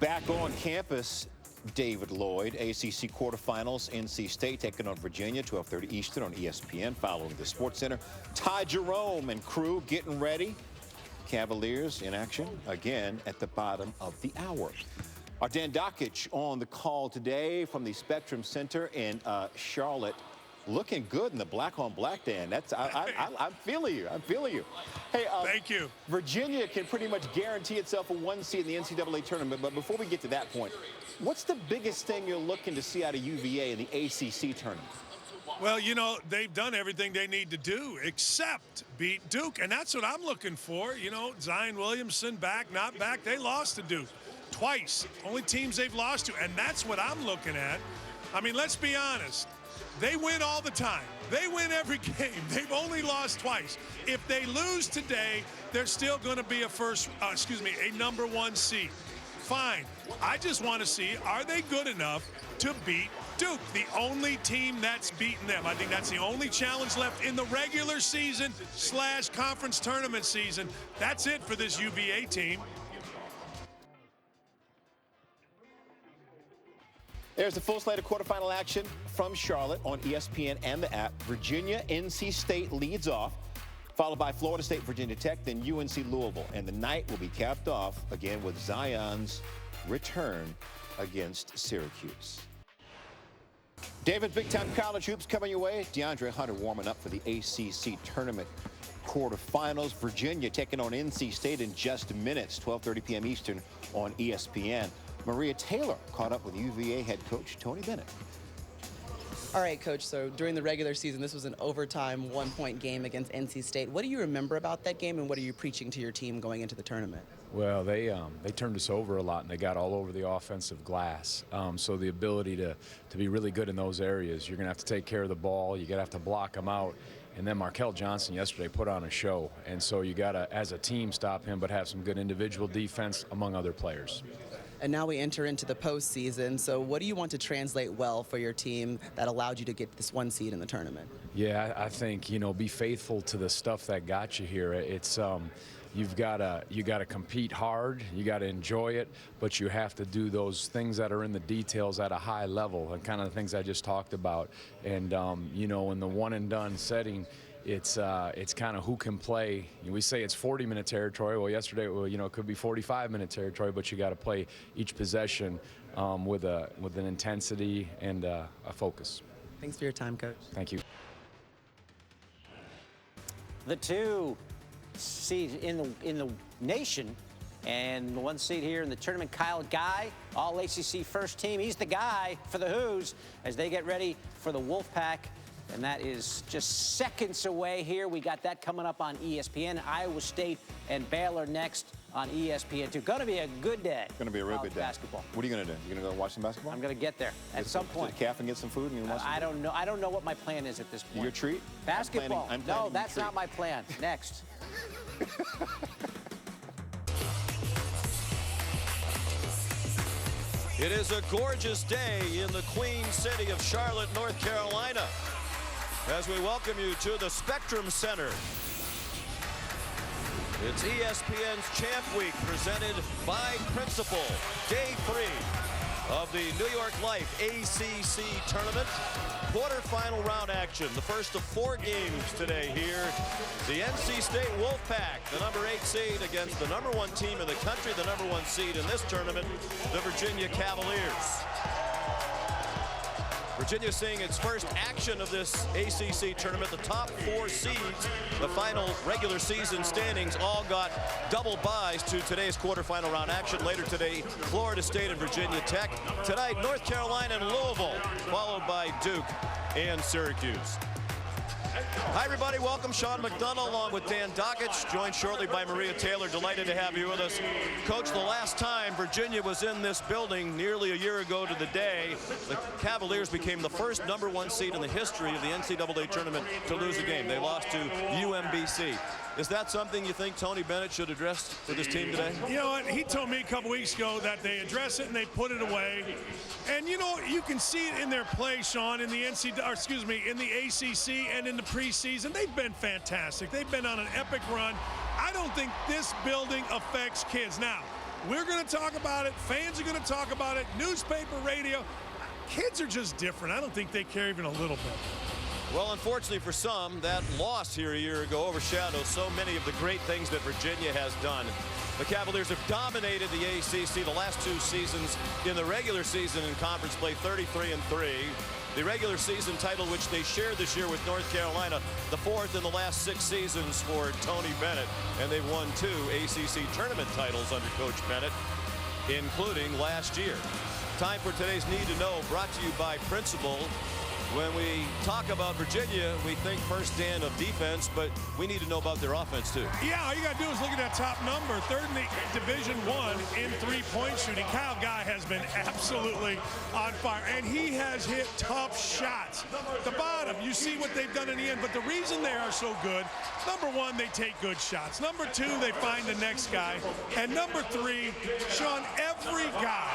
Back on campus, David Lloyd, ACC quarterfinals, NC State taking on Virginia, 12:30 Eastern on ESPN, following the Sports Center. Ty Jerome and crew getting ready. Cavaliers in action again at the bottom of the hour. Our Dan Dockich on the call today from the Spectrum Center in Charlotte. Looking good in the black on black, Dan. That's I'm feeling you. I'm feeling you. Hey, thank you. Virginia can pretty much guarantee itself a 1 seed in the NCAA tournament. But before we get to that point, what's the biggest thing you're looking to see out of UVA in the ACC tournament? Well, you know, they've done everything they need to do except beat Duke, and that's what I'm looking for. You know, Zion Williamson back, not back. They lost to Duke twice. Only teams they've lost to, and that's what I'm looking at. I mean, let's be honest. They win all the time. They win every game. They've only lost twice. If they lose today, they're still going to be a number 1 seed. Fine. I just want to see, are they good enough to beat Duke, the only team that's beaten them? I think that's the only challenge left in the regular season / conference tournament season. That's it for this UVA team. There's the full slate of quarterfinal action from Charlotte on ESPN and the app. Virginia, NC State leads off, followed by Florida State, Virginia Tech, then UNC Louisville. And the night will be capped off again with Zion's return against Syracuse. David, big-time college hoops coming your way. DeAndre Hunter warming up for the ACC tournament quarterfinals. Virginia taking on NC State in just minutes, 12:30 p.m. Eastern on ESPN. Maria Taylor caught up with UVA head coach Tony Bennett. All right, Coach, so during the regular season, this was an overtime 1-point game against NC State. What do you remember about that game, and what are you preaching to your team going into the tournament? Well, they turned us over a lot, and they got all over the offensive glass. So the ability to be really good in those areas, you're going to have to take care of the ball. You're going to have to block them out. And then Markel Johnson yesterday put on a show. And so you got to, as a team, stop him, but have some good individual defense among other players. And now we enter into the postseason. So what do you want to translate well for your team that allowed you to get this 1 seed in the tournament? Yeah, I think, you know, be faithful to the stuff that got you here. It's you got to compete hard, you got to enjoy it, but you have to do those things that are in the details at a high level, and kind of the things I just talked about. And you know, in the one and done setting, it's kind of who can play. We say it's 40-minute territory. Well, yesterday, you know, it could be 45-minute territory, but you got to play each possession with an intensity and a focus. Thanks for your time, Coach. Thank you. The 2 seed in the nation, and the 1 seed here in the tournament, Kyle Guy, all ACC first team. He's the guy for the Hoos as they get ready for the Wolfpack. And that is just seconds away here. We got that coming up on ESPN. Iowa State and Baylor next on ESPN2. Going to be a good day. Going to be a real good day. Basketball. What are you going to do? You going to go watch some basketball? I'm going to get there at some point. To the calf and get some food? And watch some I don't know. I don't know what my plan is at this point. Your treat? Basketball. I'm planning no, that's not my plan. Next. It is a gorgeous day in the Queen City of Charlotte, North Carolina, as we welcome you to the Spectrum Center. It's ESPN's Champ Week, presented by Principal. Day 3 of the New York Life ACC Tournament. Quarterfinal round action. The first of 4 games today here. The NC State Wolfpack, the number 8 seed, against the number 1 team in the country, the number 1 seed in this tournament, the Virginia Cavaliers. Virginia seeing its first action of this ACC tournament. The top 4 seeds, the final regular season standings, all got double byes to today's quarterfinal round action. Later today, Florida State and Virginia Tech. Tonight, North Carolina and Louisville, followed by Duke and Syracuse. Hi, everybody. Welcome. Sean McDonough along with Dan Dockich, joined shortly by Maria Taylor. Delighted to have you with us. Coach, the last time Virginia was in this building nearly a year ago to the day, the Cavaliers became the first number 1 seed in the history of the NCAA tournament to lose a game. They lost to UMBC. Is that something you think Tony Bennett should address with his team today? You know what? He told me a couple weeks ago that they address it and they put it away. And you know, you can see it in their play, Sean, in the in the ACC and in the preseason. They've been fantastic. They've been on an epic run. I don't think this building affects kids. Now, We're going to talk about it. Fans are going to talk about it. Newspaper, radio. Kids are just different. I don't think they care even a little bit. Well, unfortunately for some, that loss here a year ago overshadows so many of the great things that Virginia has done. The Cavaliers have dominated the ACC the last 2 seasons in the regular season in conference play, 33-3. The regular season title, which they shared this year with North Carolina, the 4th in the last 6 seasons for Tony Bennett. And they've won 2 ACC tournament titles under Coach Bennett, including last year. Time for today's Need to Know, brought to you by Principal. When we talk about Virginia, we think first, Dan, of defense, but we need to know about their offense, too. Yeah, all you got to do is look at that top number. 3rd in the Division I in three-point shooting. Kyle Guy has been absolutely on fire, and he has hit tough shots. The bottom, you see what they've done in the end, but the reason they are so good, number 1, they take good shots. Number 2, they find the next guy. And number 3, Sean, every guy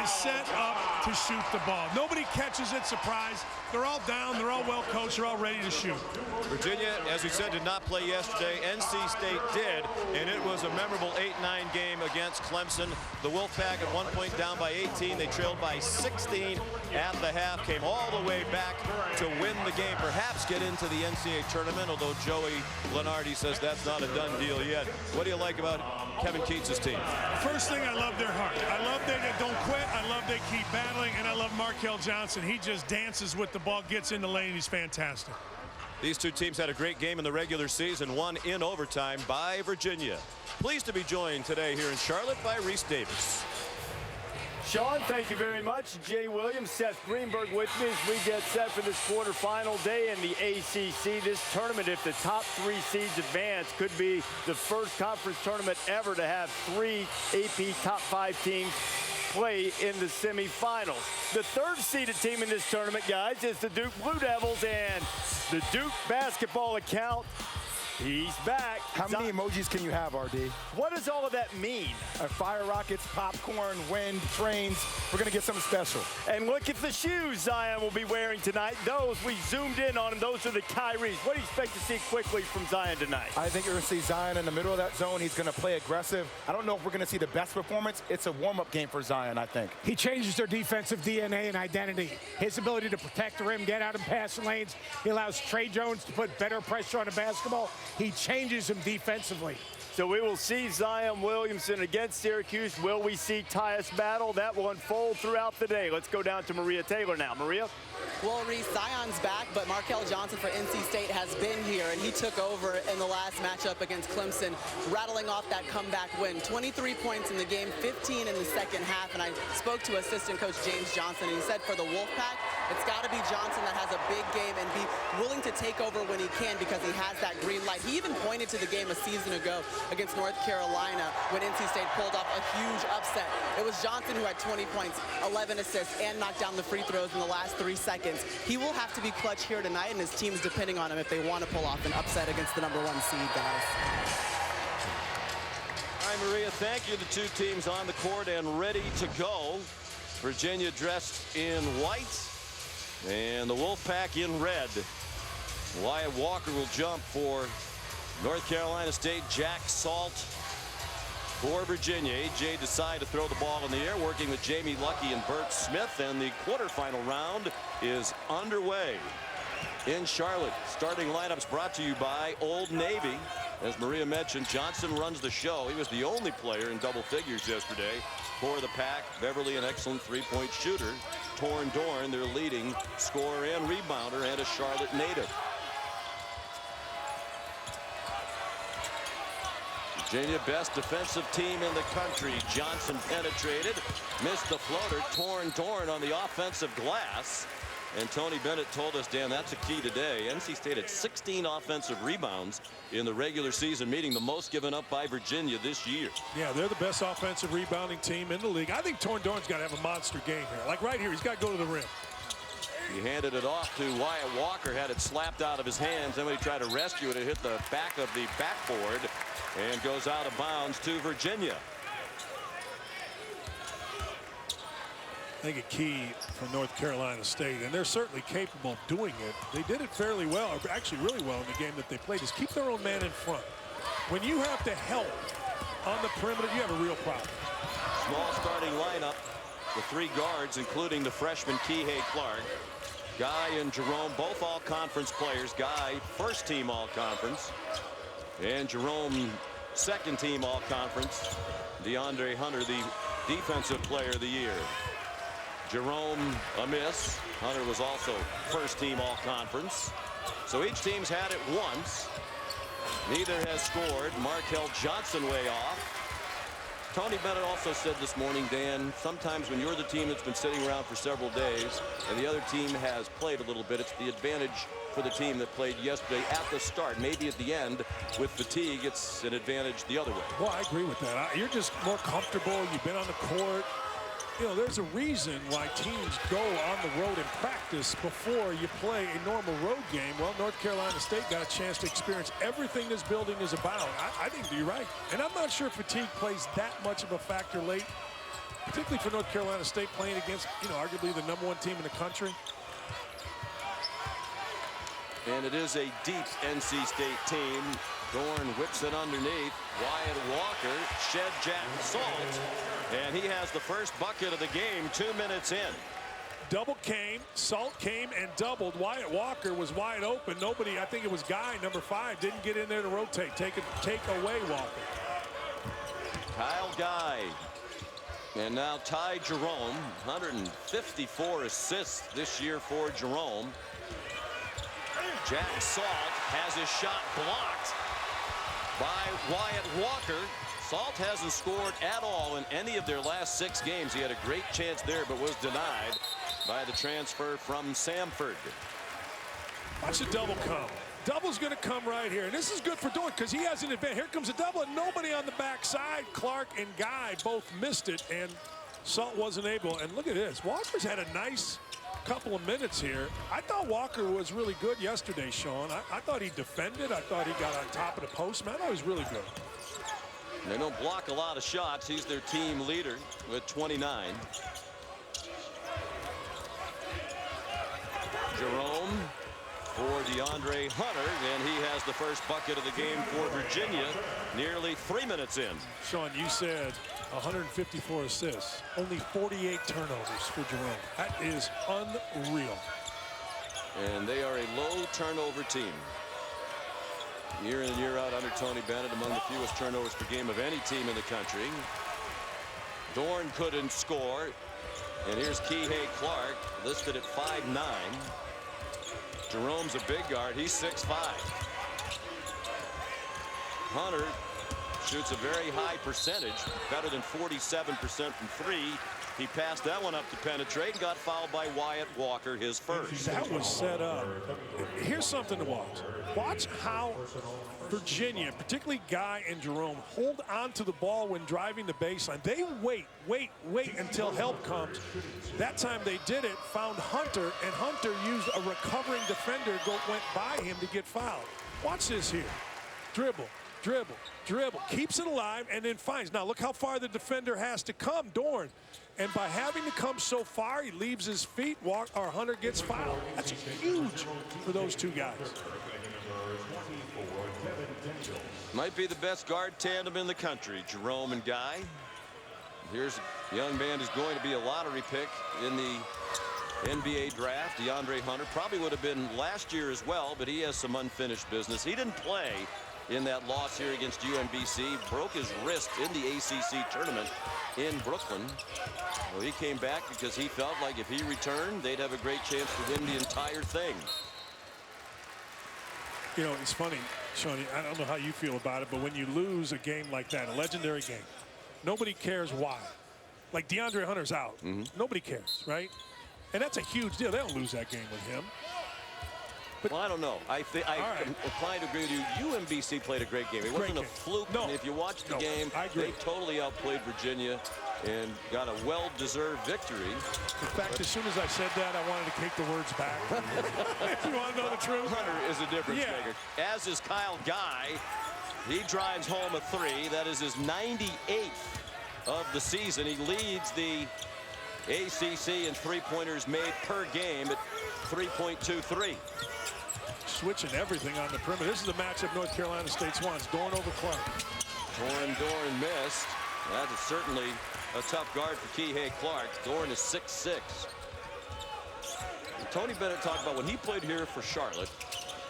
is set up to shoot the ball. Nobody catches it surprise. They're all down. They're all well coached. They're all ready to shoot. Virginia, as we said, did not play yesterday. NC State did, and it was a memorable 8-9 game against Clemson. The Wolfpack at one point down by 18. They trailed by 16 at the half, came all the way back to win the game, perhaps get into the NCAA tournament, although Joey Lenardi says that's not a done deal yet. What do you like about Kevin Keats' team? First thing, I love their heart. I love they don't quit. I love they keep battling, and I love Markel Johnson. He just dances with the ball, gets in the lane. He's fantastic. These two teams had a great game in the regular season, won in overtime by Virginia. Pleased to be joined today here in Charlotte by Reese Davis. Sean, thank you very much. Jay Williams, Seth Greenberg with me as we get set for this quarterfinal day in the ACC. This tournament, if the top 3 seeds advance, could be the first conference tournament ever to have 3 AP top 5 teams play in the semifinals. The 3rd seeded team in this tournament, guys, is the Duke Blue Devils, and the Duke basketball account, he's back. How many emojis can you have, RD? What does all of that mean? Fire rockets, popcorn, wind, trains. We're going to get something special. And look at the shoes Zion will be wearing tonight. Those, we zoomed in on them. Those are the Kyries. What do you expect to see quickly from Zion tonight? I think you're going to see Zion in the middle of that zone. He's going to play aggressive. I don't know if we're going to see the best performance. It's a warm-up game for Zion, I think. He changes their defensive DNA and identity. His ability to protect the rim, get out in passing lanes. He allows Trey Jones to put better pressure on the basketball. He changes him defensively. So we will see Zion Williamson against Syracuse. Will we see Tyus Battle? That will unfold throughout the day. Let's go down to Maria Taylor now. Maria? Well, Reese, Zion's back, but Markel Johnson for NC State has been here, and he took over in the last matchup against Clemson, rattling off that comeback win. 23 points in the game, 15 in the second half, and I spoke to assistant coach James Johnson, and he said for the Wolfpack, it's got to be Johnson that has a big game and be willing to take over when he can because he has that green light. He even pointed to the game a season ago against North Carolina when NC State pulled off a huge upset. It was Johnson who had 20 points, 11 assists, and knocked down the free throws in the last 3 seconds. He will have to be clutch here tonight, and his team's depending on him if they want to pull off an upset against the number 1 seed, guys. All right, Maria, thank you. The 2 teams on the court and ready to go. Virginia dressed in white, and the Wolfpack in red. Wyatt Walker will jump for North Carolina State. Jack Salt for Virginia. A.J. Desai to throw the ball in the air, working with Jamie Lucky and Bert Smith, and the quarterfinal round is underway in Charlotte. Starting lineups brought to you by Old Navy. As Maria mentioned, Johnson runs the show. He was the only player in double figures yesterday for the Pack. Beverly, an excellent 3-point shooter. Torn Dorn, their leading scorer and rebounder, and a Charlotte native. Virginia, best defensive team in the country. Johnson penetrated, missed the floater. Torn Dorn on the offensive glass. And Tony Bennett told us, Dan, that's a key today. NC State had 16 offensive rebounds in the regular season, meeting the most given up by Virginia this year. Yeah, they're the best offensive rebounding team in the league. I think Torn Dorn's got to have a monster game here. Like right here, he's got to go to the rim. He handed it off to Wyatt Walker, had it slapped out of his hands. Then when he tried to rescue it, it hit the back of the backboard and goes out of bounds to Virginia. I think a key for North Carolina State, and they're certainly capable of doing it. They did it fairly well, or actually really well in the game that they played, is keep their own man in front. When you have to help on the perimeter, you have a real problem. starting lineup, the 3 guards, including the freshman Kihei Clark. Guy and Jerome, both all-conference players. Guy, first-team all-conference. And Jerome, second-team all-conference. DeAndre Hunter, the defensive player of the year. Jerome, a miss. Hunter was also first-team all-conference. So each team's had it once. Neither has scored. Markel Johnson way off. Tony Bennett also said this morning, Dan, sometimes when you're the team that's been sitting around for several days and the other team has played a little bit, it's the advantage for the team that played yesterday at the start. Maybe at the end with fatigue, it's an advantage the other way. Well, I agree with that. You're just more comfortable. You've been on the court. You know, there's a reason why teams go on the road and practice before you play a normal road game. Well, North Carolina State got a chance to experience everything this building is about. I think you're right. And I'm not sure fatigue plays that much of a factor late, particularly for North Carolina State playing against, you know, arguably the #1 team in the country. And it is a deep NC State team. Dorn whips it underneath. Wyatt Walker shed Jack Salt. And he has the first bucket of the game 2 minutes in. Double came, Salt came and doubled. Wyatt Walker was wide open. Nobody, I think it was Guy, number 5, didn't get in there to rotate. Take away Walker. Kyle Guy. And now Ty Jerome. 154 assists this year for Jerome. Jack Salt has his shot blocked by Wyatt Walker. Salt hasn't scored at all in any of their last 6 games. He had a great chance there, but was denied by the transfer from Samford. Watch the double come. Double's going to come right here. And this is good for Dorn because he has an advantage. Here comes a double and nobody on the backside. Clark and Guy both missed it, and Salt wasn't able. And look at this. Walker's had a nice couple of minutes here. I thought Walker was really good yesterday, Sean. I thought he defended. I thought he got on top of the post. Man, I thought he was really good. They don't block a lot of shots. He's their team leader with 29. Jerome for DeAndre Hunter, and he has the first bucket of the game for Virginia nearly 3 minutes in. Sean, you said 154 assists, only 48 turnovers for Jerome. That is unreal. And they are a low turnover team. Year in and year out under Tony Bennett, among the fewest turnovers per game of any team in the country. Dorn couldn't score. And here's Kihei Clark, listed at 5'9". Jerome's a big guard. He's 6'5". Hunter shoots a very high percentage, better than 47% from 3. He passed that one up to penetrate and got fouled by Wyatt Walker, his first. That was set up. Here's something to watch. Watch how Virginia, particularly Guy and Jerome, hold on to the ball when driving the baseline. They wait until help comes. That time they did it, found Hunter, and Hunter used a recovering defender, went by him to get fouled. Watch this here. Dribble, dribble, dribble. Keeps it alive and then finds. Now look how far the defender has to come, Dorn. And by having to come so far, he leaves his feet, or Hunter gets fouled. That's huge for those two guys. Might be the best guard tandem in the country, Jerome and Guy. Here's a young man who's going to be a lottery pick in the NBA draft. DeAndre Hunter probably would have been last year as well, but he has some unfinished business. He didn't play in that loss here against UMBC. Broke his wrist in the ACC tournament in Brooklyn. Well, he came back because he felt like if he returned, they'd have a great chance to win the entire thing. You know, it's funny, Shawnee, I don't know how you feel about it, but when you lose a game like that, a legendary game, nobody cares why. Like DeAndre Hunter's out. Nobody cares, right? And that's a huge deal. They don't lose that game with him. But well, I don't know. I'm inclined to agree with you. UMBC played a great game. It wasn't a fluke. No. And if you watch the game, they totally outplayed Virginia and got a well-deserved victory. In fact, as soon as I said that, I wanted to take the words back. If you want to know the truth. Hunter is a difference maker. As is Kyle Guy. He drives home a 3. That is his 98th of the season. He leads the ACC in three-pointers made per game at 3.23. Switching everything on the perimeter. This is the matchup North Carolina State wants. Dorn over Clark. Dorn missed. That is certainly a tough guard for Kihei Clark. Dorn is 6'6". Tony Bennett talked about when he played here for Charlotte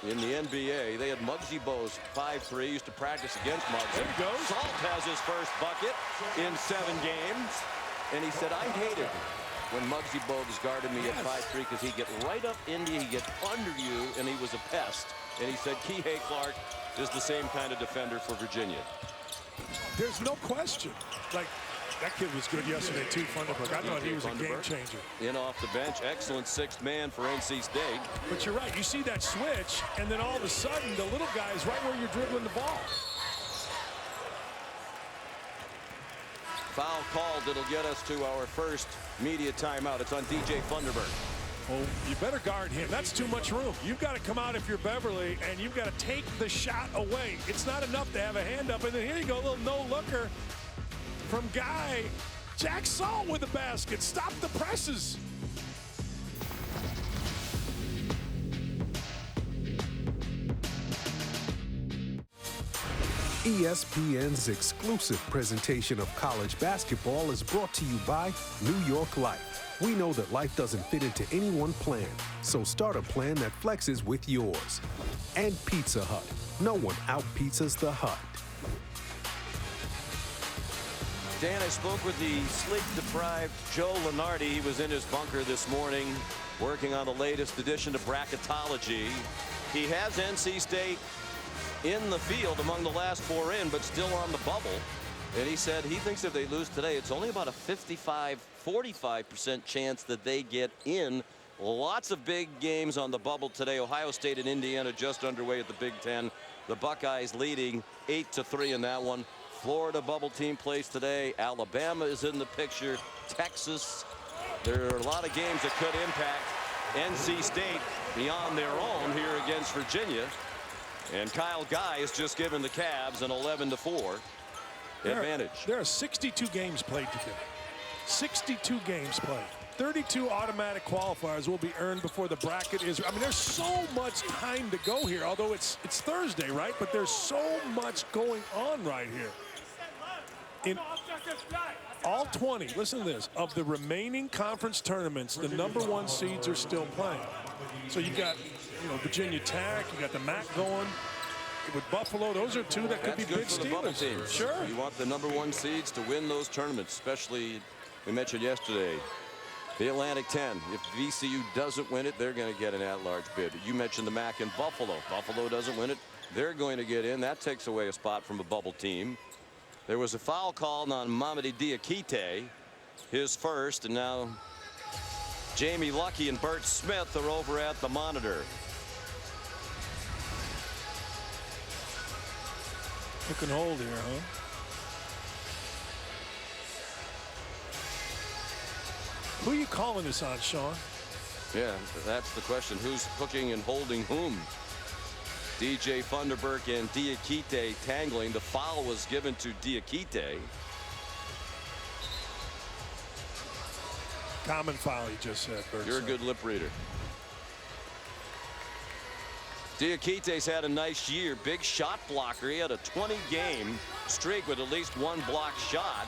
in the NBA, they had Muggsy Bogues 5'3", used to practice against Muggsy. There he goes. Salt has his first bucket in 7 games. And he said, I hated when Muggsy Bogues guarded me at 5'3", because he'd get right up into you, he'd get under you, and he was a pest. And he said Kihei Clark is the same kind of defender for Virginia. There's no question. Like, that kid was good yesterday, too, Funderburk. I thought he was a game changer. In off the bench, excellent 6th man for NC State. But you're right. You see that switch, and then all of a sudden, the little guy is right where you're dribbling the ball. Foul called. That'll get us to our first media timeout. It's on DJ Funderburk. Well, you better guard him. That's too much room. You've got to come out if you're Beverly, and you've got to take the shot away. It's not enough to have a hand up, and then here you go, a little no-looker from Guy. Jack Salt with the basket. Stop the presses. ESPN's exclusive presentation of college basketball is brought to you by New York Life. We know that life doesn't fit into any one plan, so start a plan that flexes with yours. And Pizza Hut. No one out-pizzas the Hut. Dan, I spoke with the sleep-deprived Joe Lunardi. He was in his bunker this morning working on the latest edition of bracketology. He has NC State in the field among the last 4 in, but still on the bubble. And he said he thinks if they lose today, it's only about a 45% chance that they get in. Lots of big games on the bubble today. Ohio State and Indiana just underway at the Big Ten. The Buckeyes leading 8-3 in that one. Florida bubble team plays today. Alabama is in the picture. Texas. There are a lot of games that could impact NC State beyond their own here against Virginia. And Kyle Guy has just given the Cavs an 11-4 advantage. There are 62 games played today. 62 games played. 32 automatic qualifiers will be earned before the bracket is. I mean, there's so much time to go here, although it's Thursday, right? But there's so much going on right here. In all 20, listen to this, of the remaining conference tournaments, the #1 seeds are still playing. So you got, Virginia Tech, you got the MAC going. With Buffalo, those are 2 that could be big for the bubble teams. Sure. You want the #1 seeds to win those tournaments, especially, we mentioned yesterday, the Atlantic 10. If VCU doesn't win it, they're going to get an at-large bid. You mentioned the MAC in Buffalo. Buffalo doesn't win it, they're going to get in. That takes away a spot from a bubble team. There was a foul called on Mamadi Diakite, his first, and now Jamie Lucky and Bert Smith are over at the monitor. Hook and hold here, huh? Who are you calling this on, Sean? Yeah, that's the question. Who's hooking and holding whom? DJ Funderburk and Diakite tangling. The foul was given to Diakite. Common foul, he just said. You're a good lip reader. Diakite's had a nice year. Big shot blocker. He had a 20-game streak with at least 1 blocked shot.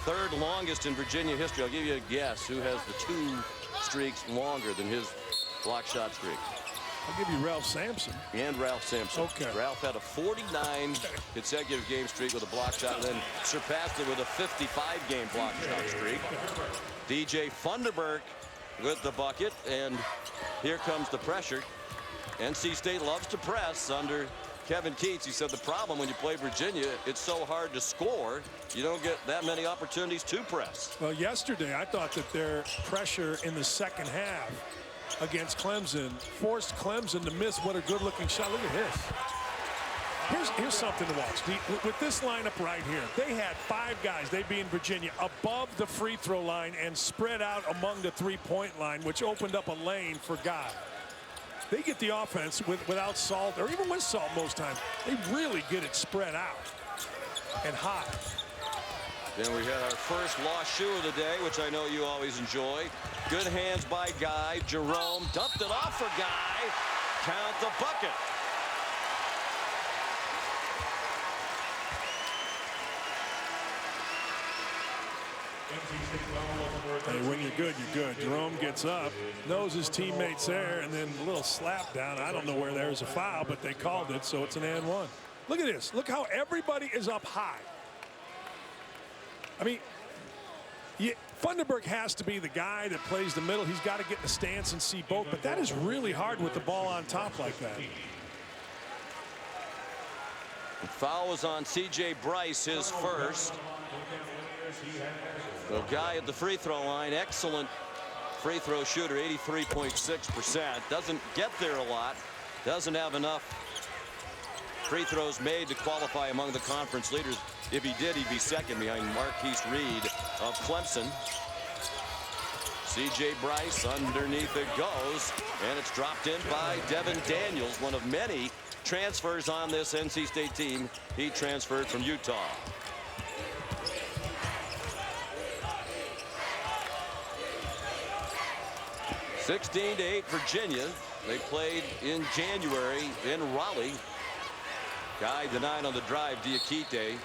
3rd longest in Virginia history. I'll give you a guess who has the 2 streaks longer than his block shot streak. I'll give you Ralph Sampson. And Ralph Sampson. Okay. Ralph had a 49 consecutive game streak with a block shot, and then surpassed it with a 55-game block shot streak. DJ Funderburk with the bucket, and here comes the pressure. NC State loves to press under Kevin Keatts. He said the problem when you play Virginia, it's so hard to score, you don't get that many opportunities to press. Well, yesterday I thought that their pressure in the second half against Clemson forced Clemson to miss what a good-looking shot. Look at this. Here's something to watch. With this lineup right here, they had 5 guys, they being Virginia, above the free throw line and spread out among the three-point line, which opened up a lane for Guy. They get the offense without Salt, or even with Salt most times. They really get it spread out and hot. Then we had our first lost shoe of the day, which I know you always enjoy. Good hands by Guy. Jerome dumped it off for Guy. Count the bucket. Hey, when you're good, you're good. Jerome gets up, knows his teammate's there, and then a little slap down. I don't know where there's a foul, but they called it, so it's an and one. Look at this. Look how everybody is up high. I mean, Funderburk has to be the guy that plays the middle. He's got to get in the stance and see both, but that is really hard with the ball on top like that. The foul was on C.J. Bryce, his first. The guy at the free throw line, excellent free throw shooter, 83.6%. Doesn't get there a lot. Doesn't have enough free throws made to qualify among the conference leaders. If he did, he'd be second behind Marquise Reed of Clemson. C.J. Bryce, underneath it goes, and it's dropped in by Devin Daniels, one of many transfers on this NC State team. He transferred from Utah. (16-8) Virginia. They played in January in Raleigh. Guy denied on the drive. Diakite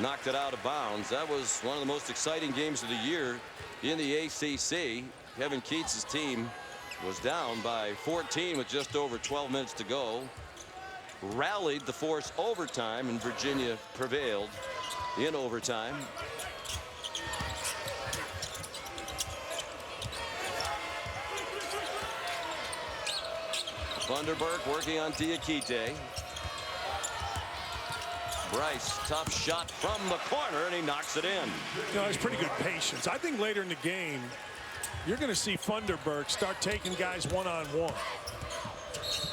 knocked it out of bounds. That was one of the most exciting games of the year in the ACC. Kevin Keats' team was down by 14 with just over 12 minutes to go. Rallied to force overtime, and Virginia prevailed in overtime. Funderburk working on Diakite. Bryce, tough shot from the corner, and he knocks it in. You know, it's pretty good patience. I think later in the game, you're going to see Funderburk start taking guys one-on-one.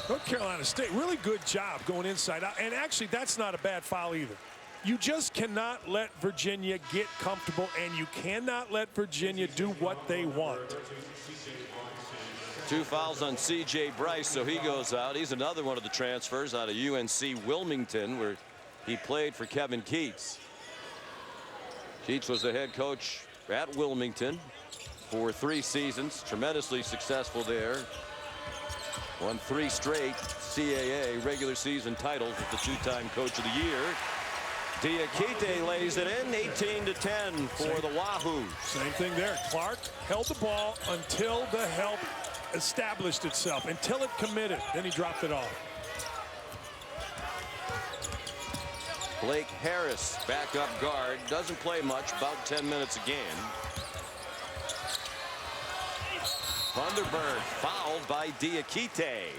North Carolina State, really good job going inside out. And actually, that's not a bad foul either. You just cannot let Virginia get comfortable, and you cannot let Virginia do what they want. 2 fouls on C.J. Bryce, so he goes out. He's another one of the transfers out of UNC Wilmington, where he played for Kevin Keats. Keats was the head coach at Wilmington for 3 seasons. Tremendously successful there. Won 3 straight CAA regular season titles with the 2-time coach of the year. Diakite lays it in, 18-10 for the Wahoos. Same thing there. Clark held the ball until the help established itself, until it committed. Then he dropped it off. Blake Harris, backup guard, doesn't play much, about 10 minutes a game. Funderburk fouled by Diakite,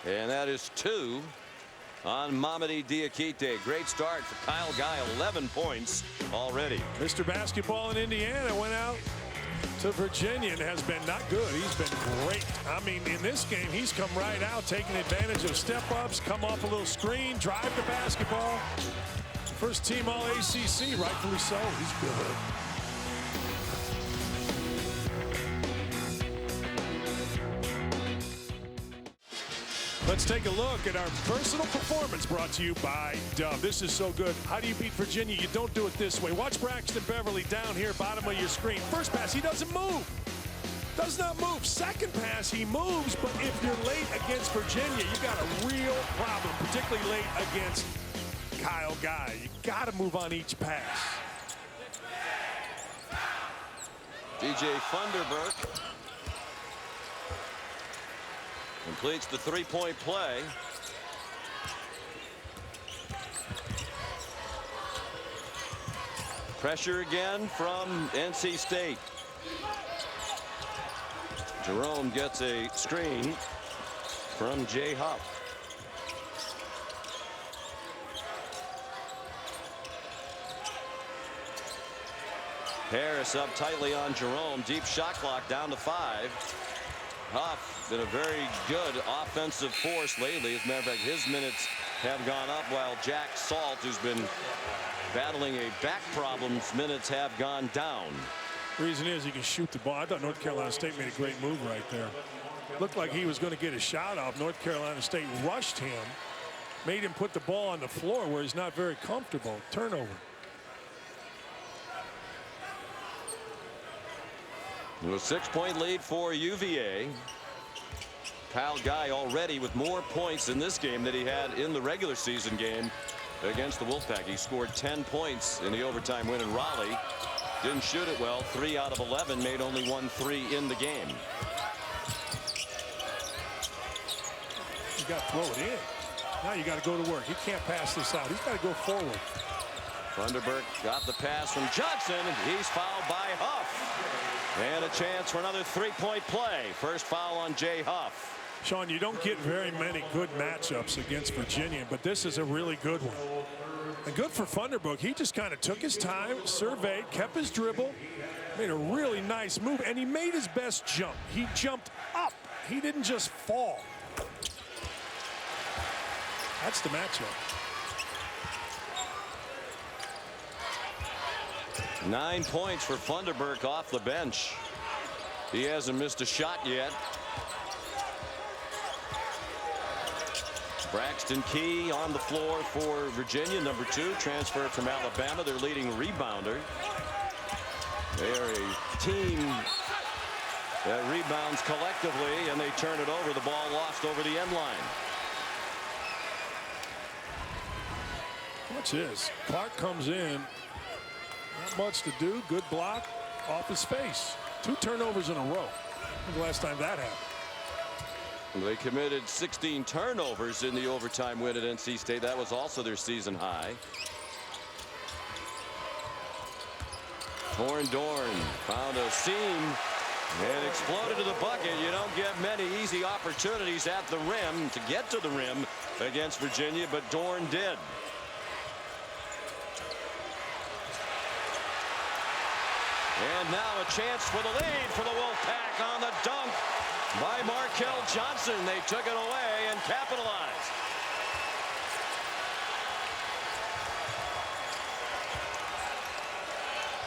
and that is 2 on Mamadi Diakite. Great start for Kyle Guy, 11 points already. Mr. Basketball in Indiana went out to Virginia and has been not good. He's been great. I mean, in this game, he's come right out, taking advantage of step-ups, come off a little screen, drive the basketball. First team all ACC, rightfully so. He's good. Let's take a look at our personal performance brought to you by Dove. This is so good. How do you beat Virginia? You don't do it this way. Watch Braxton Beverly down here, bottom of your screen. First pass, he doesn't move. Does not move. Second pass, he moves, but if you're late against Virginia, you got a real problem, particularly late against Kyle Guy. You got to move on each pass. DJ Funderburk completes the 3-point play. Pressure again from NC State. Jerome gets a screen from Jay Huff. Harris up tightly on Jerome. Deep shot clock down to 5. Huff been a very good offensive force lately. As a matter of fact, his minutes have gone up, while Jack Salt, who's been battling a back problems, minutes have gone down. Reason is he can shoot the ball. I thought North Carolina State made a great move right there. Looked like he was going to get a shot off. North Carolina State rushed him, made him put the ball on the floor where he's not very comfortable. Turnover. A 6-point lead for UVA. Kyle Guy already with more points in this game than he had in the regular season game against the Wolfpack. He scored 10 points in the overtime win in Raleigh. Didn't shoot it well. 3 out of 11, made only 1 3 in the game. You got to throw it in. Now you got to go to work. He can't pass this out. He's got to go forward. Vanderberg got the pass from Johnson, and he's fouled by Huff. And a chance for another 3-point play. First foul on Jay Huff. Sean, you don't get very many good matchups against Virginia, but this is a really good one. And good for Vanderberg. He just kind of took his time, surveyed, kept his dribble, made a really nice move, and he made his best jump. He jumped up. He didn't just fall. That's the matchup. 9 points for Vanderberg off the bench. He hasn't missed a shot yet. Braxton Key on the floor for Virginia, number 2, transfer from Alabama, their leading rebounder. They are a team that rebounds collectively, and they turn it over. The ball lost over the end line. Watch this. Clark comes in. Not much to do. Good block off his face. 2 turnovers in a row. When's the last time that happened? They committed 16 turnovers in the overtime win at NC State. That was also their season high. Dorn found a seam and exploded to the bucket. You don't get many easy opportunities at the rim to get to the rim against Virginia, but Dorn did. And now a chance for the lead for the Wolfpack on the dunk by Markel Johnson. They took it away and capitalized.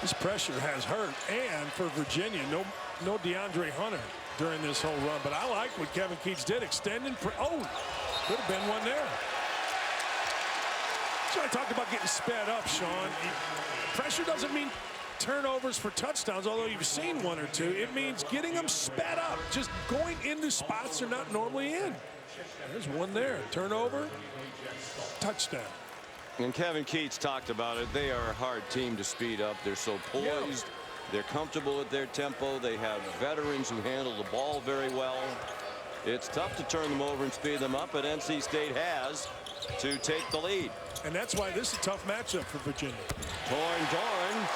This pressure has hurt, and for Virginia, no DeAndre Hunter during this whole run. But I like what Kevin Keats did, extending. Oh, could have been one there. So I talked about getting sped up, Sean. Pressure doesn't mean turnovers for touchdowns, although you've seen 1 or 2. It means getting them sped up, just going into spots they're not normally in. There's one there. Turnover, touchdown. And Kevin Keats talked about it. They are a hard team to speed up. They're so poised. They're comfortable at their tempo. They have veterans who handle the ball very well. It's tough to turn them over and speed them up, but NC State has to take the lead. And that's why this is a tough matchup for Virginia. Dorn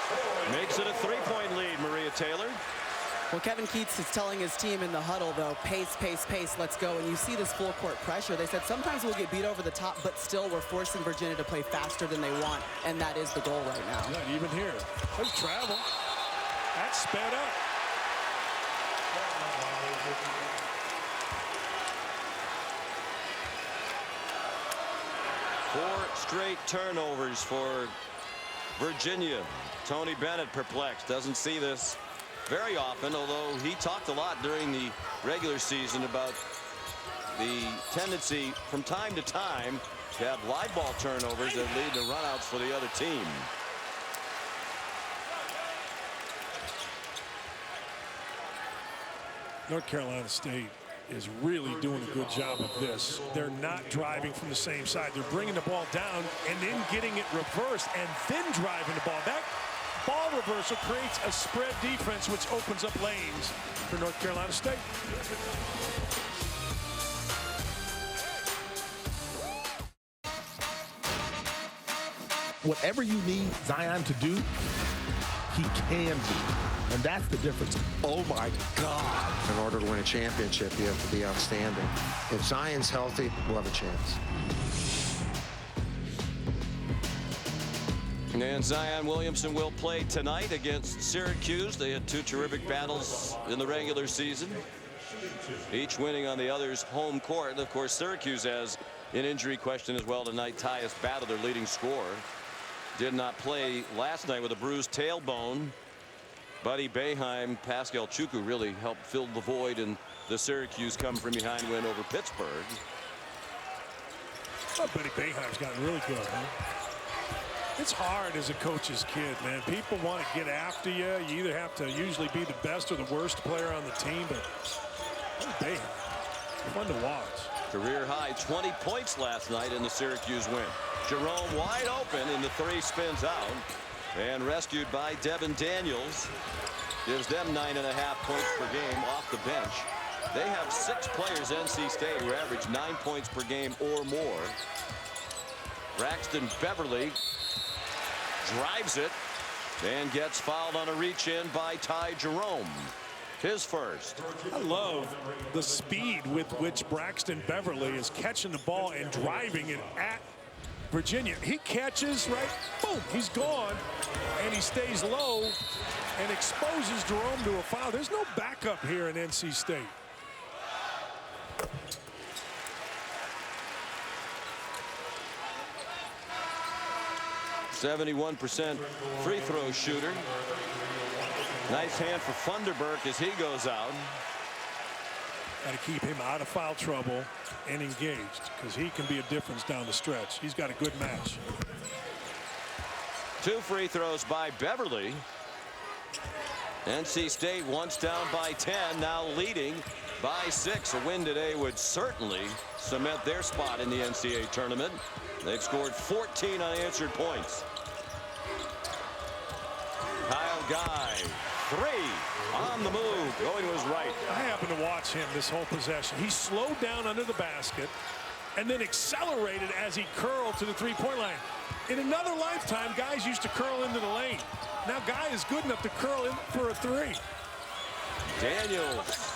makes it a 3-point lead, Maria Taylor. Well, Kevin Keats is telling his team in the huddle, though, pace, pace, pace, let's go. And you see this full court pressure. They said sometimes we'll get beat over the top, but still we're forcing Virginia to play faster than they want. And that is the goal right now. Not even here. There's travel. That's sped up. Four straight turnovers for Virginia. Tony Bennett perplexed. Doesn't see this very often, although he talked a lot during the regular season about the tendency from time to time to have live ball turnovers that lead to runouts for the other team. North Carolina State is really doing a good job of this. They're not driving from the same side. They're bringing the ball down and then getting it reversed and then driving the ball. That ball reversal creates a spread defense, which opens up lanes for North Carolina State. Whatever you need Zion to do, he can do. And that's the difference. Oh, my God. In order to win a championship, you have to be outstanding. If Zion's healthy, we'll have a chance. And Zion Williamson will play tonight against Syracuse. They had 2 terrific battles in the regular season, each winning on the other's home court. And of course, Syracuse has an injury question as well tonight. Tyus Battle, their leading scorer, did not play last night with a bruised tailbone. Buddy Boeheim, Pascal Chukwu really helped fill the void in the Syracuse come from behind win over Pittsburgh. Oh, Buddy Boeheim's gotten really good, huh? It's hard as a coach's kid, man. People want to get after you. You either have to usually be the best or the worst player on the team, but Buddy Boeheim, fun to watch. Career high 20 points last night in the Syracuse win. Jerome wide open, and the 3 spins out. And rescued by Devin Daniels. Gives them 9.5 points per game off the bench. They have 6 players, NC State, who average 9 points per game or more. Braxton Beverly drives it and gets fouled on a reach in by Ty Jerome. His first. I love the speed with which Braxton Beverly is catching the ball and driving it at Virginia. He catches, right? Boom, he's gone, and he stays low and exposes Jerome to a foul. There's no backup here in NC State. .71% free throw shooter. Nice hand for Funderburk as he goes out. Got to keep him out of foul trouble and engaged, because he can be a difference down the stretch. He's got a good match. 2 free throws by Beverly. NC State once down by 10, now leading by 6. A win today would certainly cement their spot in the NCAA tournament. They've scored 14 unanswered points. Kyle Guy, 3 on the move, going to his right. I happened to watch him this whole possession. He slowed down under the basket and then accelerated as he curled to the three-point line. In another lifetime, guys used to curl into the lane. Now Guy is good enough to curl in for a 3. Daniels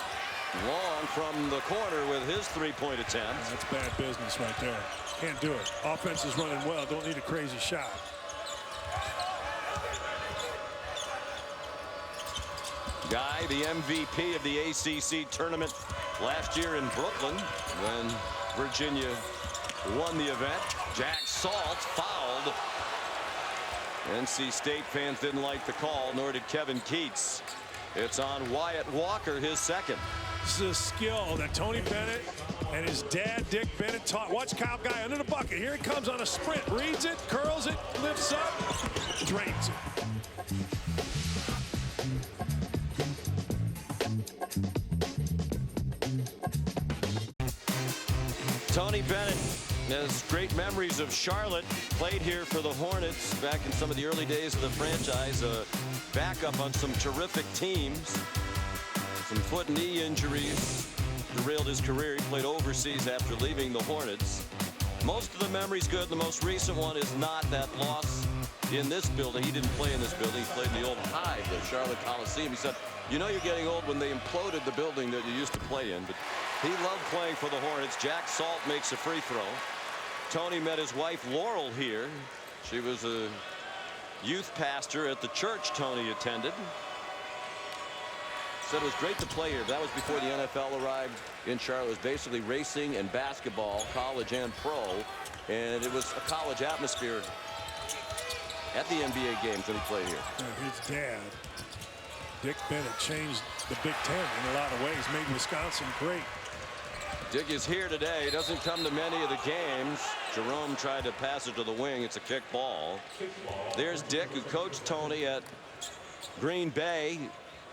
long from the corner with his 3-point attempt. That's bad business right there. Can't do it. Offense is running well. Don't need a crazy shot. Guy, the MVP of the ACC tournament last year in Brooklyn when Virginia won the event. Jack Salt fouled. NC State fans didn't like the call, nor did Kevin Keats. It's on Wyatt Walker, his second. This is a skill that Tony Bennett and his dad, Dick Bennett, taught. Watch Kyle Guy under the bucket. Here he comes on a sprint. Reads it, curls it, lifts up, drains it. Tony Bennett has great memories of Charlotte. Played here for the Hornets back in some of the early days of the franchise. A backup on some terrific teams. Some foot and knee injuries derailed his career. He played overseas after leaving the Hornets. Most of the memories good. The most recent one is not that loss in this building. He didn't play in this building. He played in the old Hive, the Charlotte Coliseum. He said, you know, you're getting old when they imploded the building that you used to play in. But he loved playing for the Hornets. Jack Salt makes a free throw. Tony met his wife Laurel here. She was a youth pastor at the church Tony attended. Said it was great to play here. That was before the NFL arrived in Charlotte. It was basically racing and basketball, college and pro. And it was a college atmosphere at the NBA games when he played here. His dad, Dick Bennett, changed the Big Ten in a lot of ways, made Wisconsin great. Dick is here today. Doesn't come to many of the games. Jerome tried to pass it to the wing. It's a kick ball. There's Dick, who coached Tony at Green Bay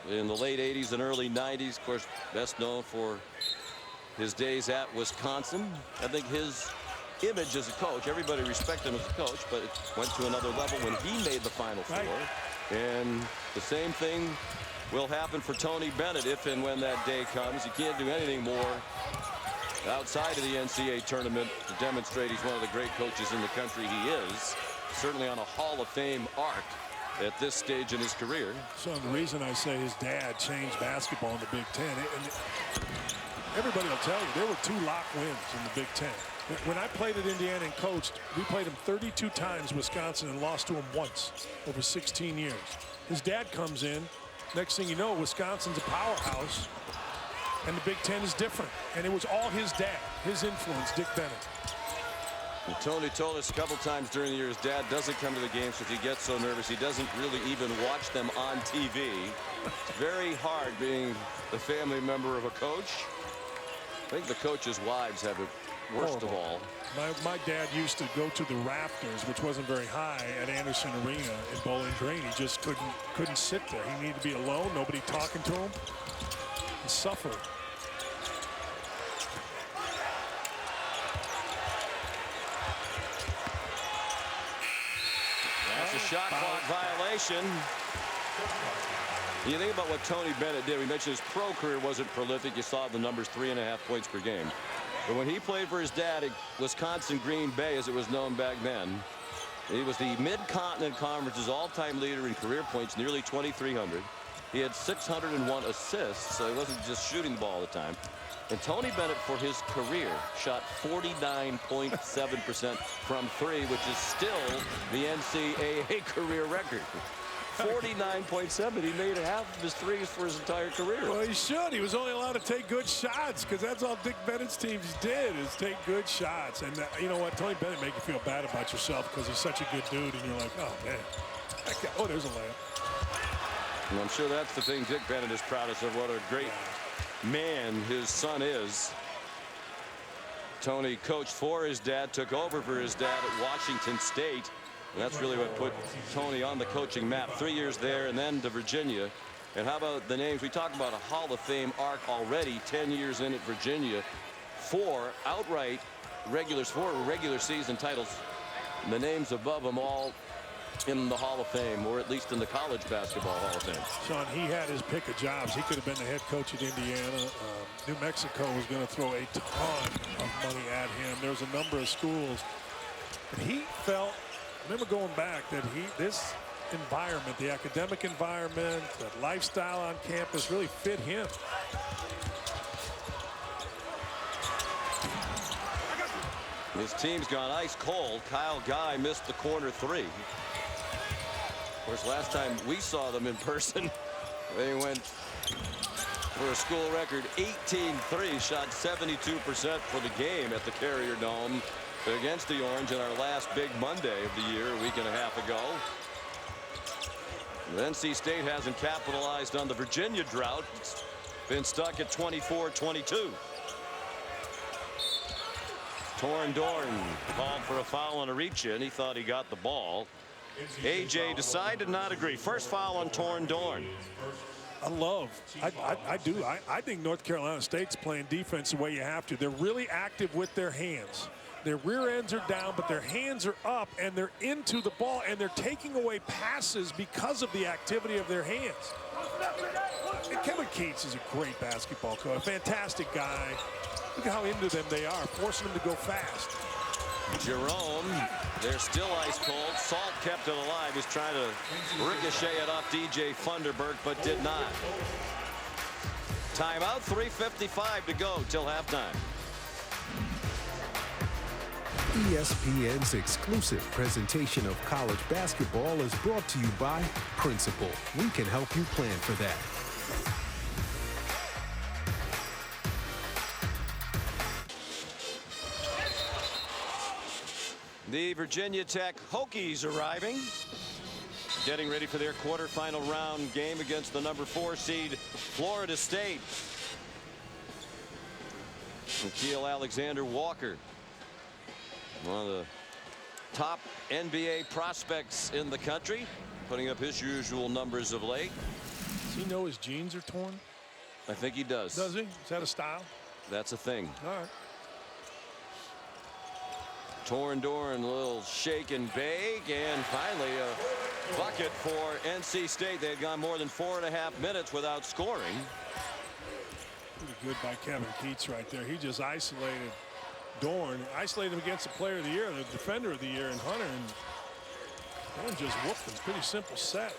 in the late 80s and early 90s. Of course, best known for his days at Wisconsin. I think his image as a coach, everybody respected him as a coach, but it went to another level when he made the Final Four. And the same thing will happen for Tony Bennett if and when that day comes. He can't do anything more outside of the NCAA tournament to demonstrate he's one of the great coaches in the country. He is certainly on a Hall of Fame arc at this stage in his career. So the reason I say his dad changed basketball in the Big Ten, and everybody will tell you there were 2 lock wins in the Big Ten. When I played at Indiana and coached, we played them 32 times, Wisconsin, and lost to them once over 16 years. His dad comes in. Next thing you know, Wisconsin's a powerhouse, and the Big Ten is different. And it was all his dad, his influence, Dick Bennett. And Tony told us a couple times during the year his dad doesn't come to the games because he gets so nervous. He doesn't really even watch them on TV. It's very hard being the family member of a coach. I think the coaches' wives have it worst of all. My dad used to go to the rafters, which wasn't very high, at Anderson Arena in Bowling Green. He just couldn't sit there. He needed to be alone, nobody talking to him. He suffered. That's a shot clock violation. You think about what Tony Bennett did. We mentioned his pro career wasn't prolific. You saw the numbers, 3.5 points per game. But when he played for his dad at Wisconsin Green Bay, as it was known back then, he was the Mid-Continent Conference's all-time leader in career points, nearly 2,300. He had 601 assists, so he wasn't just shooting the ball all the time. And Tony Bennett, for his career, shot 49.7% from three, which is still the NCAA career record. 49.7. He made half of his threes for his entire career. Well, he should. He was only allowed to take good shots because that's all Dick Bennett's teams did, is take good shots. And you know what? Tony Bennett make you feel bad about yourself because he's such a good dude, and you're like, oh, man. Oh, there's a layup. And I'm sure that's the thing Dick Bennett is proudest of, what a great man his son is. Tony coached for his dad, took over for his dad at Washington State. And that's really what put Tony on the coaching map. 3 years there and then to Virginia. And how about the names? We talked about a Hall of Fame arc already, 10 years in at Virginia. 4 outright four regular season titles. And the names above them all in the Hall of Fame, or at least in the college basketball Hall of Fame. Sean, he had his pick of jobs. He could have been the head coach at Indiana. New Mexico was going to throw a ton of money at him. There was a number of schools. But he felt, I remember going back, that this environment, the academic environment, that lifestyle on campus really fit him. His team's gone ice cold. Kyle Guy missed the corner three. Of course, last time we saw them in person, they went for a school record 18-3, shot 72% for the game at the Carrier Dome against the Orange in our last big Monday of the year, a week and a half ago. NC State hasn't capitalized on the Virginia drought. It's been stuck at 24-22. Torn Dorn called for a foul on Aricha, and he thought he got the ball. AJ decided not to agree. First foul on Torn Dorn. I think North Carolina State's playing defense the way you have to. They're really active with their hands. Their rear ends are down, but their hands are up, and they're into the ball, and they're taking away passes because of the activity of their hands. And Kevin Keats is a great basketball coach, a fantastic guy. Look at how into them they are, forcing them to go fast. Jerome, they're still ice cold. Salt kept it alive. He's trying to ricochet it off DJ Funderburk, but did not. Timeout, 3:55 to go till halftime. ESPN's exclusive presentation of college basketball is brought to you by Principal. We can help you plan for that. The Virginia Tech Hokies arriving, getting ready for their quarterfinal round game against the number 4 seed Florida State. Nikhil Alexander-Walker, one of the top NBA prospects in the country, putting up his usual numbers of late. Does he know his jeans are torn? I think he does. Does he? Is that a style? That's a thing. All right. Torn Dorn, a little shake and bake, and finally a bucket for NC State. They had gone more than 4.5 minutes without scoring. Pretty good by Kevin Keats right there. He just isolated Dorn, isolated him against the player of the year, the defender of the year in Hunter, and Dorn just whooped him. Pretty simple set.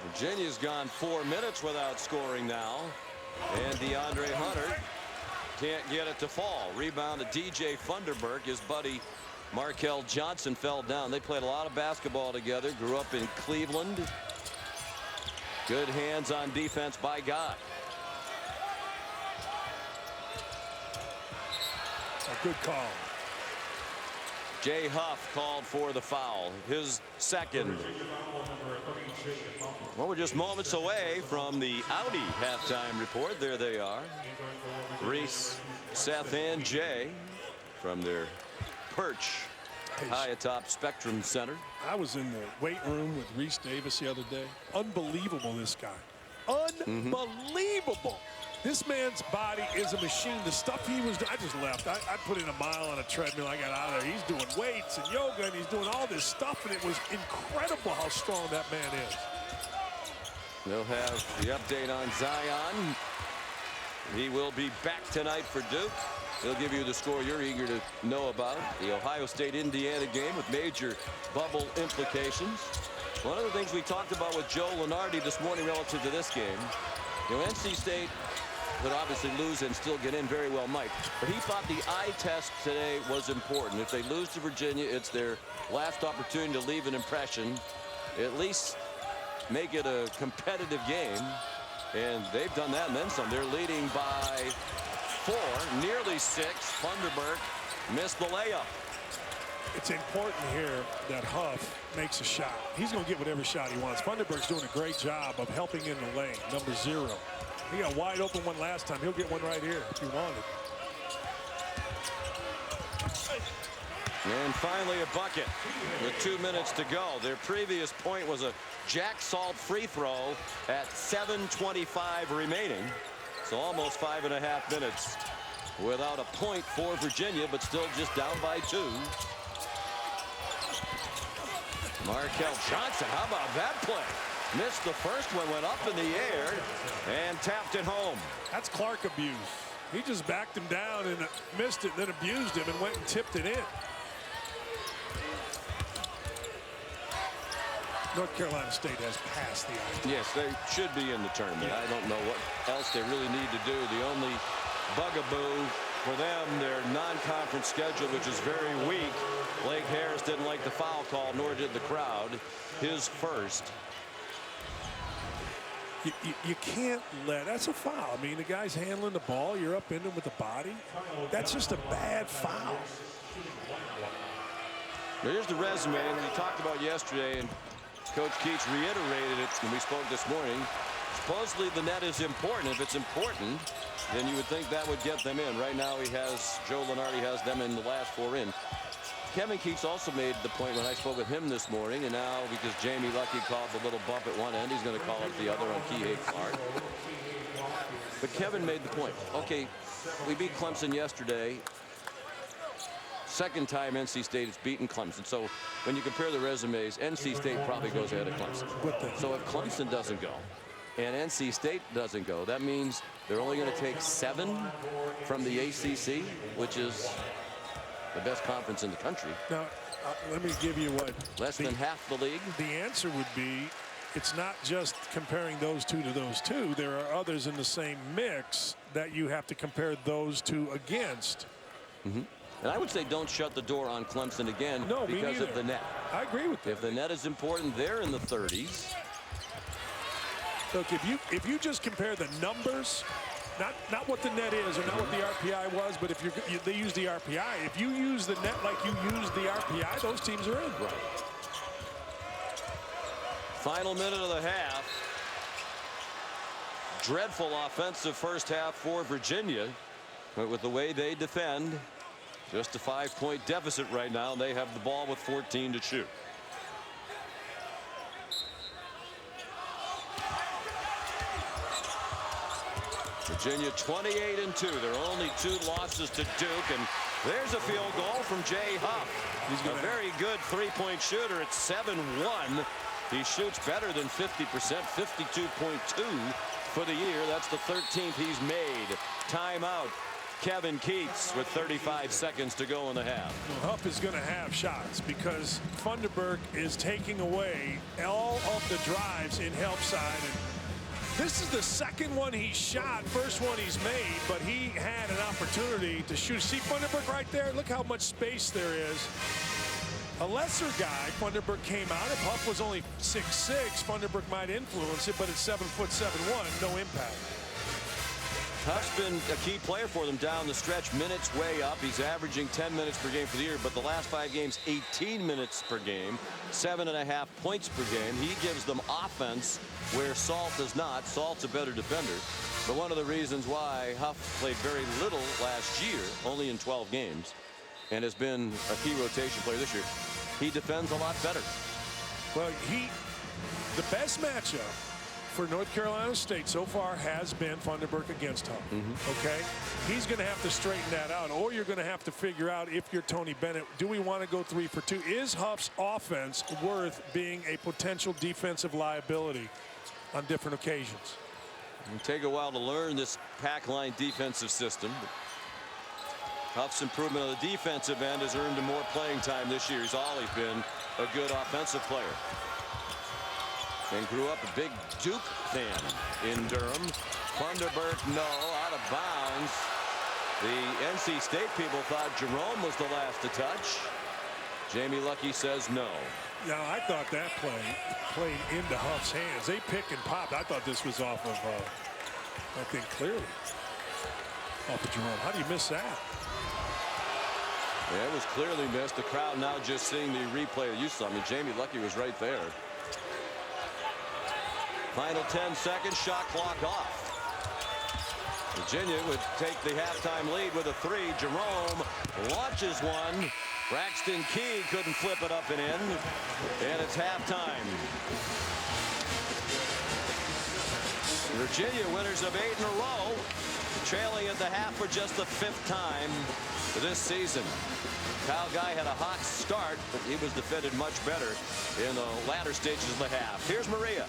Virginia's gone 4 minutes without scoring now, and DeAndre Hunter can't get it to fall. Rebound to DJ Funderburk. His buddy Markel Johnson fell down. They played a lot of basketball together, grew up in Cleveland. Good hands on defense by Guy. A good call. Jay Huff called for the foul, his second. Well, we're just moments away from the Audi halftime report. There they are. Reese, Seth, and Jay from their perch high atop Spectrum Center. I was in the weight room with Reese Davis the other day. Unbelievable, this guy. Unbelievable. This man's body is a machine. The stuff he was doing, I just left. I put in a mile on a treadmill. I got out of there. He's doing weights and yoga, and he's doing all this stuff, and it was incredible how strong that man is. They'll have the update on Zion. He will be back tonight for Duke. He'll give you the score you're eager to know about. The Ohio State-Indiana game with major bubble implications. One of the things we talked about with Joe Lunardi this morning relative to this game, you know, NC State would obviously lose and still get in, very well might. But he thought the eye test today was important. If they lose to Virginia, it's their last opportunity to leave an impression, at least make it a competitive game. And they've done that and then some. They're leading by 4, nearly 6. Funderburk missed the layup. It's important here that Huff makes a shot. He's going to get whatever shot he wants. Funderburk's doing a great job of helping in the lane, number 0. He got a wide open one last time. He'll get one right here if he wanted. And finally a bucket with 2 minutes to go. Their previous point was a Jack Salt free throw at 7:25 remaining. So almost 5.5 minutes without a point for Virginia, but still just down by 2. Markel Johnson, how about that play? Missed the first one, went up in the air and tapped it home. That's Clark abuse. He just backed him down and missed it, then abused him and went and tipped it in. North Carolina State has passed the idea. Yes, they should be in the tournament. I don't know what else they really need to do. The only bugaboo for them, their non-conference schedule, which is very weak. Blake Harris didn't like the foul call, nor did the crowd. His first. You can't let, that's a foul. I mean, the guy's handling the ball. You're up in him with the body. That's just a bad foul. Here's the resume that we talked about yesterday, and Coach Keats reiterated it when we spoke this morning. Supposedly the net is important. If it's important, then you would think that would get them in. Right now Joe Lunardi has them in the last 4 in. Kevin Keats also made the point when I spoke with him this morning, and now because Jamie Luckey called the little bump at one end, he's going to call it the other on Kihei Clark. But Kevin made the point. Okay, we beat Clemson yesterday. Second time NC State has beaten Clemson. So when you compare the resumes, NC State probably goes ahead of Clemson. So if Clemson doesn't go and NC State doesn't go, that means they're only going to take 7 from the ACC, which is the best conference in the country. Now, let me give you what. Less than half the league. The answer would be, it's not just comparing those 2 to those 2. There are others in the same mix that you have to compare those 2 against. And I would say don't shut the door on Clemson again because of the net. I agree with that. If the net is important, they're in the 30s. Look, if you just compare the numbers, not what the net is or not what the RPI was, but if they use the RPI. If you use the net like you use the RPI, those teams are in. Right. Final minute of the half. Dreadful offensive first half for Virginia, but with the way they defend, just a 5-point deficit right now. They have the ball with 14 to shoot. Virginia 28-2. There are only 2 losses to Duke, and there's a field goal from Jay Huff. He's a very good 3-point shooter at 7-1. He shoots better than 50%, 52.2 for the year. That's the 13th he's made. Timeout. Kevin Keats with 35 seconds to go in the half. Huff is going to have shots because Funderburk is taking away all of the drives in help side. And this is the second one he shot, first one he's made, but he had an opportunity to shoot. See Funderburk right there? Look how much space there is. A lesser guy, Funderburk came out. If Huff was only 6'6", Funderburk might influence it, but at 7'7", no impact. Huff's been a key player for them down the stretch. Minutes way up. He's averaging 10 minutes per game for the year, but the last 5 games, 18 minutes per game, 7.5 points per game. He gives them offense where Salt does not. Salt's a better defender. But one of the reasons why Huff played very little last year, only in 12 games, and has been a key rotation player this year, he defends a lot better. Well, the best matchup for North Carolina State so far has been Funderburk against Huff. Okay? He's going to have to straighten that out, or you're going to have to figure out, if you're Tony Bennett, do we want to go 3 for 2? Is Huff's offense worth being a potential defensive liability on different occasions? It'll take a while to learn this pack line defensive system. Huff's improvement on the defensive end has earned him more playing time this year. He's always been a good offensive player. And grew up a big Duke fan in Durham. Funderburk, no, out of bounds. The NC State people thought Jerome was the last to touch. Jamie Luckey says no. Now, I thought that play played into Huff's hands. They pick and popped. I thought this was off of, I think, clearly off of Jerome. How do you miss that? Yeah, it was clearly missed. The crowd now just seeing the replay you saw. I mean, Jamie Luckey was right there. Final 10 seconds, shot clock off. Virginia would take the halftime lead with a 3. Jerome launches one. Braxton Key couldn't flip it up and in. And it's halftime. Virginia winners of 8 in a row. Trailing at the half for just the 5th time this season. Kyle Guy had a hot start, but he was defended much better in the latter stages of the half. Here's Maria.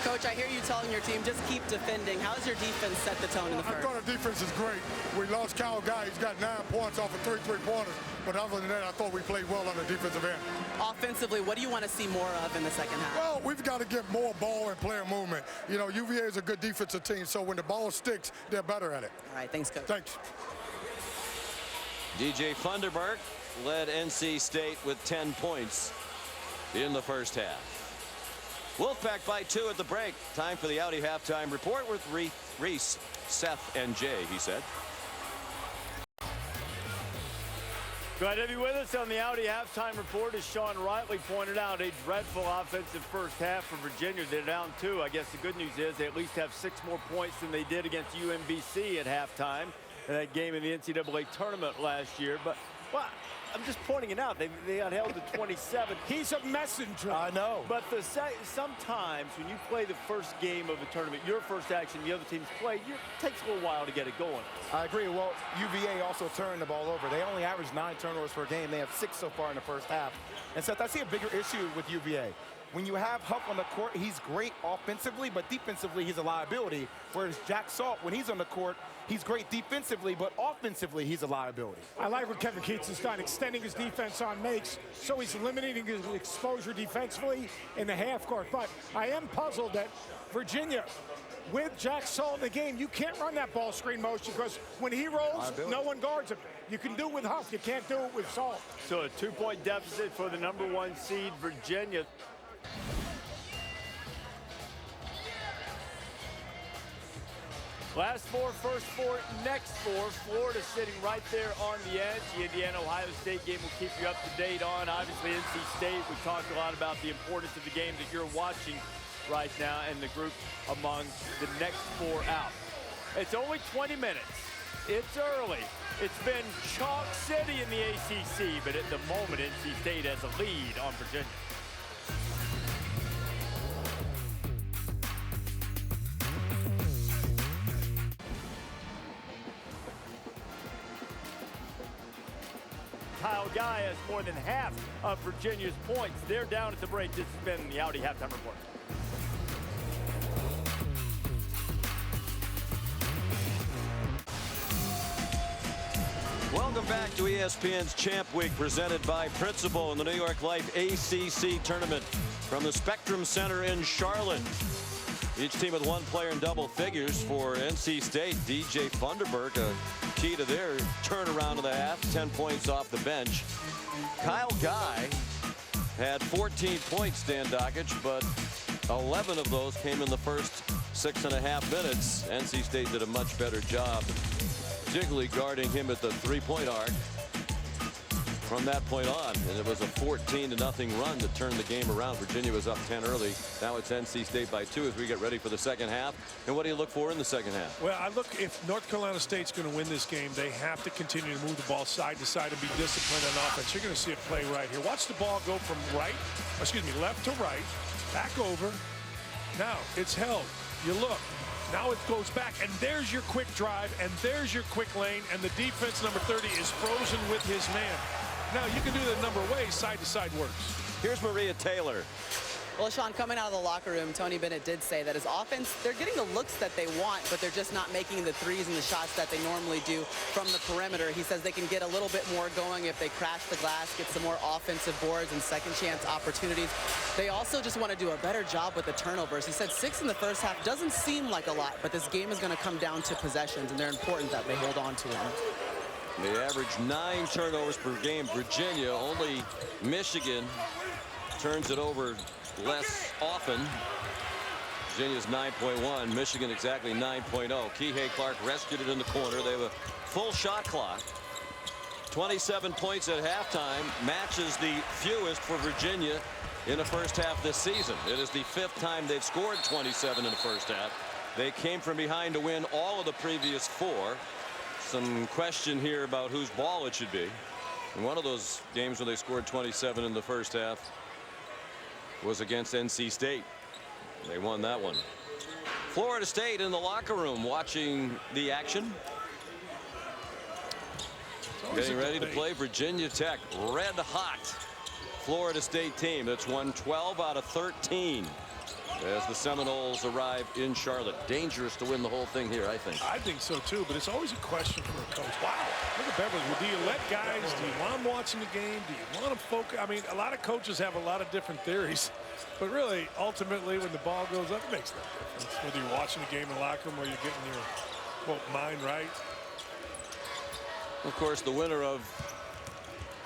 Coach, I hear you telling your team just keep defending. How does your defense set the tone in the first? I thought our defense is great. We lost Kyle Guy. He's got 9 points off of 3 3-pointers. But other than that, I thought we played well on the defensive end. Offensively, what do you want to see more of in the second half? Well, we've got to get more ball and player movement. You know, UVA is a good defensive team, so when the ball sticks, they're better at it. All right, thanks, Coach. Thanks. DJ Funderburk led NC State with 10 points in the first half. Wolfpack by 2 at the break. Time for the Audi halftime report with Reese, Seth, and Jay, he said. Glad to have you with us on the Audi halftime report. As Sean rightly pointed out, a dreadful offensive first half for Virginia. They're down 2. I guess the good news is they at least have 6 more points than they did against UMBC at halftime in that game in the NCAA tournament last year. But, well, I'm just pointing it out. They got held to 27. He's a messenger. I know. But sometimes when you play the first game of a tournament, your first action, the other team's play, it takes a little while to get it going. I agree. Well, UVA also turned the ball over. They only averaged 9 turnovers per game. They have 6 so far in the first half. And Seth, I see a bigger issue with UVA. When you have Huff on the court, he's great offensively, but defensively, he's a liability. Whereas Jack Salt, when he's on the court, he's great defensively, but offensively, he's a liability. I like what Kevin Keatts has done, extending his defense on makes, so he's eliminating his exposure defensively in the half court. But I am puzzled that Virginia, with Jack Salt in the game, you can't run that ball screen motion because when he rolls, no one guards him. You can do it with Huff. You can't do it with Salt. So a 2-point deficit for the #1 seed, Virginia. Last 4, first 4, next 4. Florida sitting right there on the edge. The Indiana-Ohio State game will keep you up to date on. Obviously, NC State, we've talked a lot about the importance of the game that you're watching right now and the group among the next 4 out. It's only 20 minutes. It's early. It's been chalk city in the ACC, but at the moment, NC State has a lead on Virginia. Kyle Guy has more than half of Virginia's points. They're down at the break. This has been the Audi halftime report. Welcome back to ESPN's Champ Week, presented by Principal in the New York Life ACC tournament from the Spectrum Center in Charlotte. Each team with 1 player in double figures. For NC State, DJ Funderburk, a key to their turnaround of the half, 10 points off the bench. Kyle Guy had 14 points, Dan Dockich, but 11 of those came in the first 6.5 minutes. NC State did a much better job, particularly guarding him at the 3-point arc from that point on. And it was a 14-0 run that turned the game around. Virginia was up 10 early. Now it's NC State by 2 as we get ready for the second half. And what do you look for in the second half? Well, I look, if North Carolina State's going to win this game, they have to continue to move the ball side to side and be disciplined on offense. You're going to see a play right here. Watch the ball go from left to right, back over, Now it's held. You look. Now it goes back, and there's your quick drive, and there's your quick lane, and the defense, number 30, is frozen with his man. Now, you can do that a number of ways. Side-to-side works. Here's Maria Taylor. Well, Sean, coming out of the locker room, Tony Bennett did say that his offense, they're getting the looks that they want, but they're just not making the threes and the shots that they normally do from the perimeter. He says they can get a little bit more going if they crash the glass, get some more offensive boards and second chance opportunities. They also just want to do a better job with the turnovers. He said 6 in the first half doesn't seem like a lot, but this game is going to come down to possessions, and they're important that they hold on to them. They average 9 turnovers per game. Virginia, only Michigan turns it over less often. Virginia's 9.1, Michigan exactly 9.0. Kihei Clark rescued it in the corner. They have a full shot clock. 27 points at halftime, matches the fewest for Virginia in the first half this season. It is the 5th time they've scored 27 in the first half. They came from behind to win all of the previous 4. Some question here about whose ball it should be. In one of those games when they scored 27 in the first half was against NC State. They won that one. Florida State in the locker room watching the action. Getting ready to play Virginia Tech. Red hot Florida State team that's won 12 out of 13 as the Seminoles arrive in Charlotte. Dangerous to win the whole thing here, I think. I think so too, but it's always a question for a coach. Wow, look at Beverly. Do you let guys, do you want them watching the game? Do you want them focus? I mean, a lot of coaches have a lot of different theories, but really, ultimately, when the ball goes up, it makes no difference. Whether you're watching the game in the locker room or you're getting your, quote, mind right. Of course, the winner of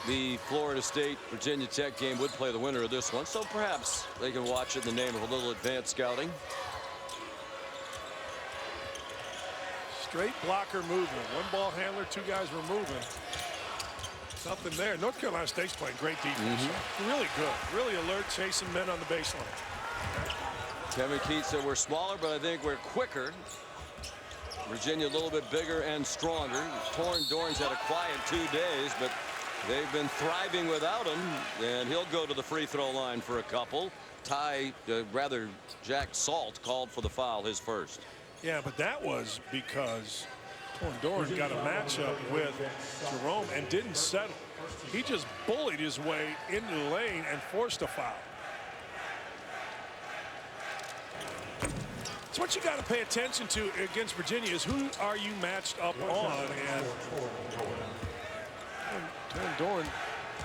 the Florida State Virginia Tech game would play the winner of this one, so perhaps they can watch it in the name of a little advanced scouting. Straight blocker movement. One ball handler, 2 guys were moving. Nothing there. North Carolina State's playing great defense. Really good. Really alert, chasing men on the baseline. Kevin Keats said we're smaller, but I think we're quicker. Virginia a little bit bigger and stronger. Torn Dorn's had a quiet 2 days, but they've been thriving without him, and he'll go to the free throw line for a couple. Jack Salt called for the foul, his first. Yeah, but that was because Torn Dorn got a matchup with Jerome and didn't settle. He just bullied his way into the lane and forced a foul. So what you got to pay attention to against Virginia is who are you matched up on, and Torn Dorn,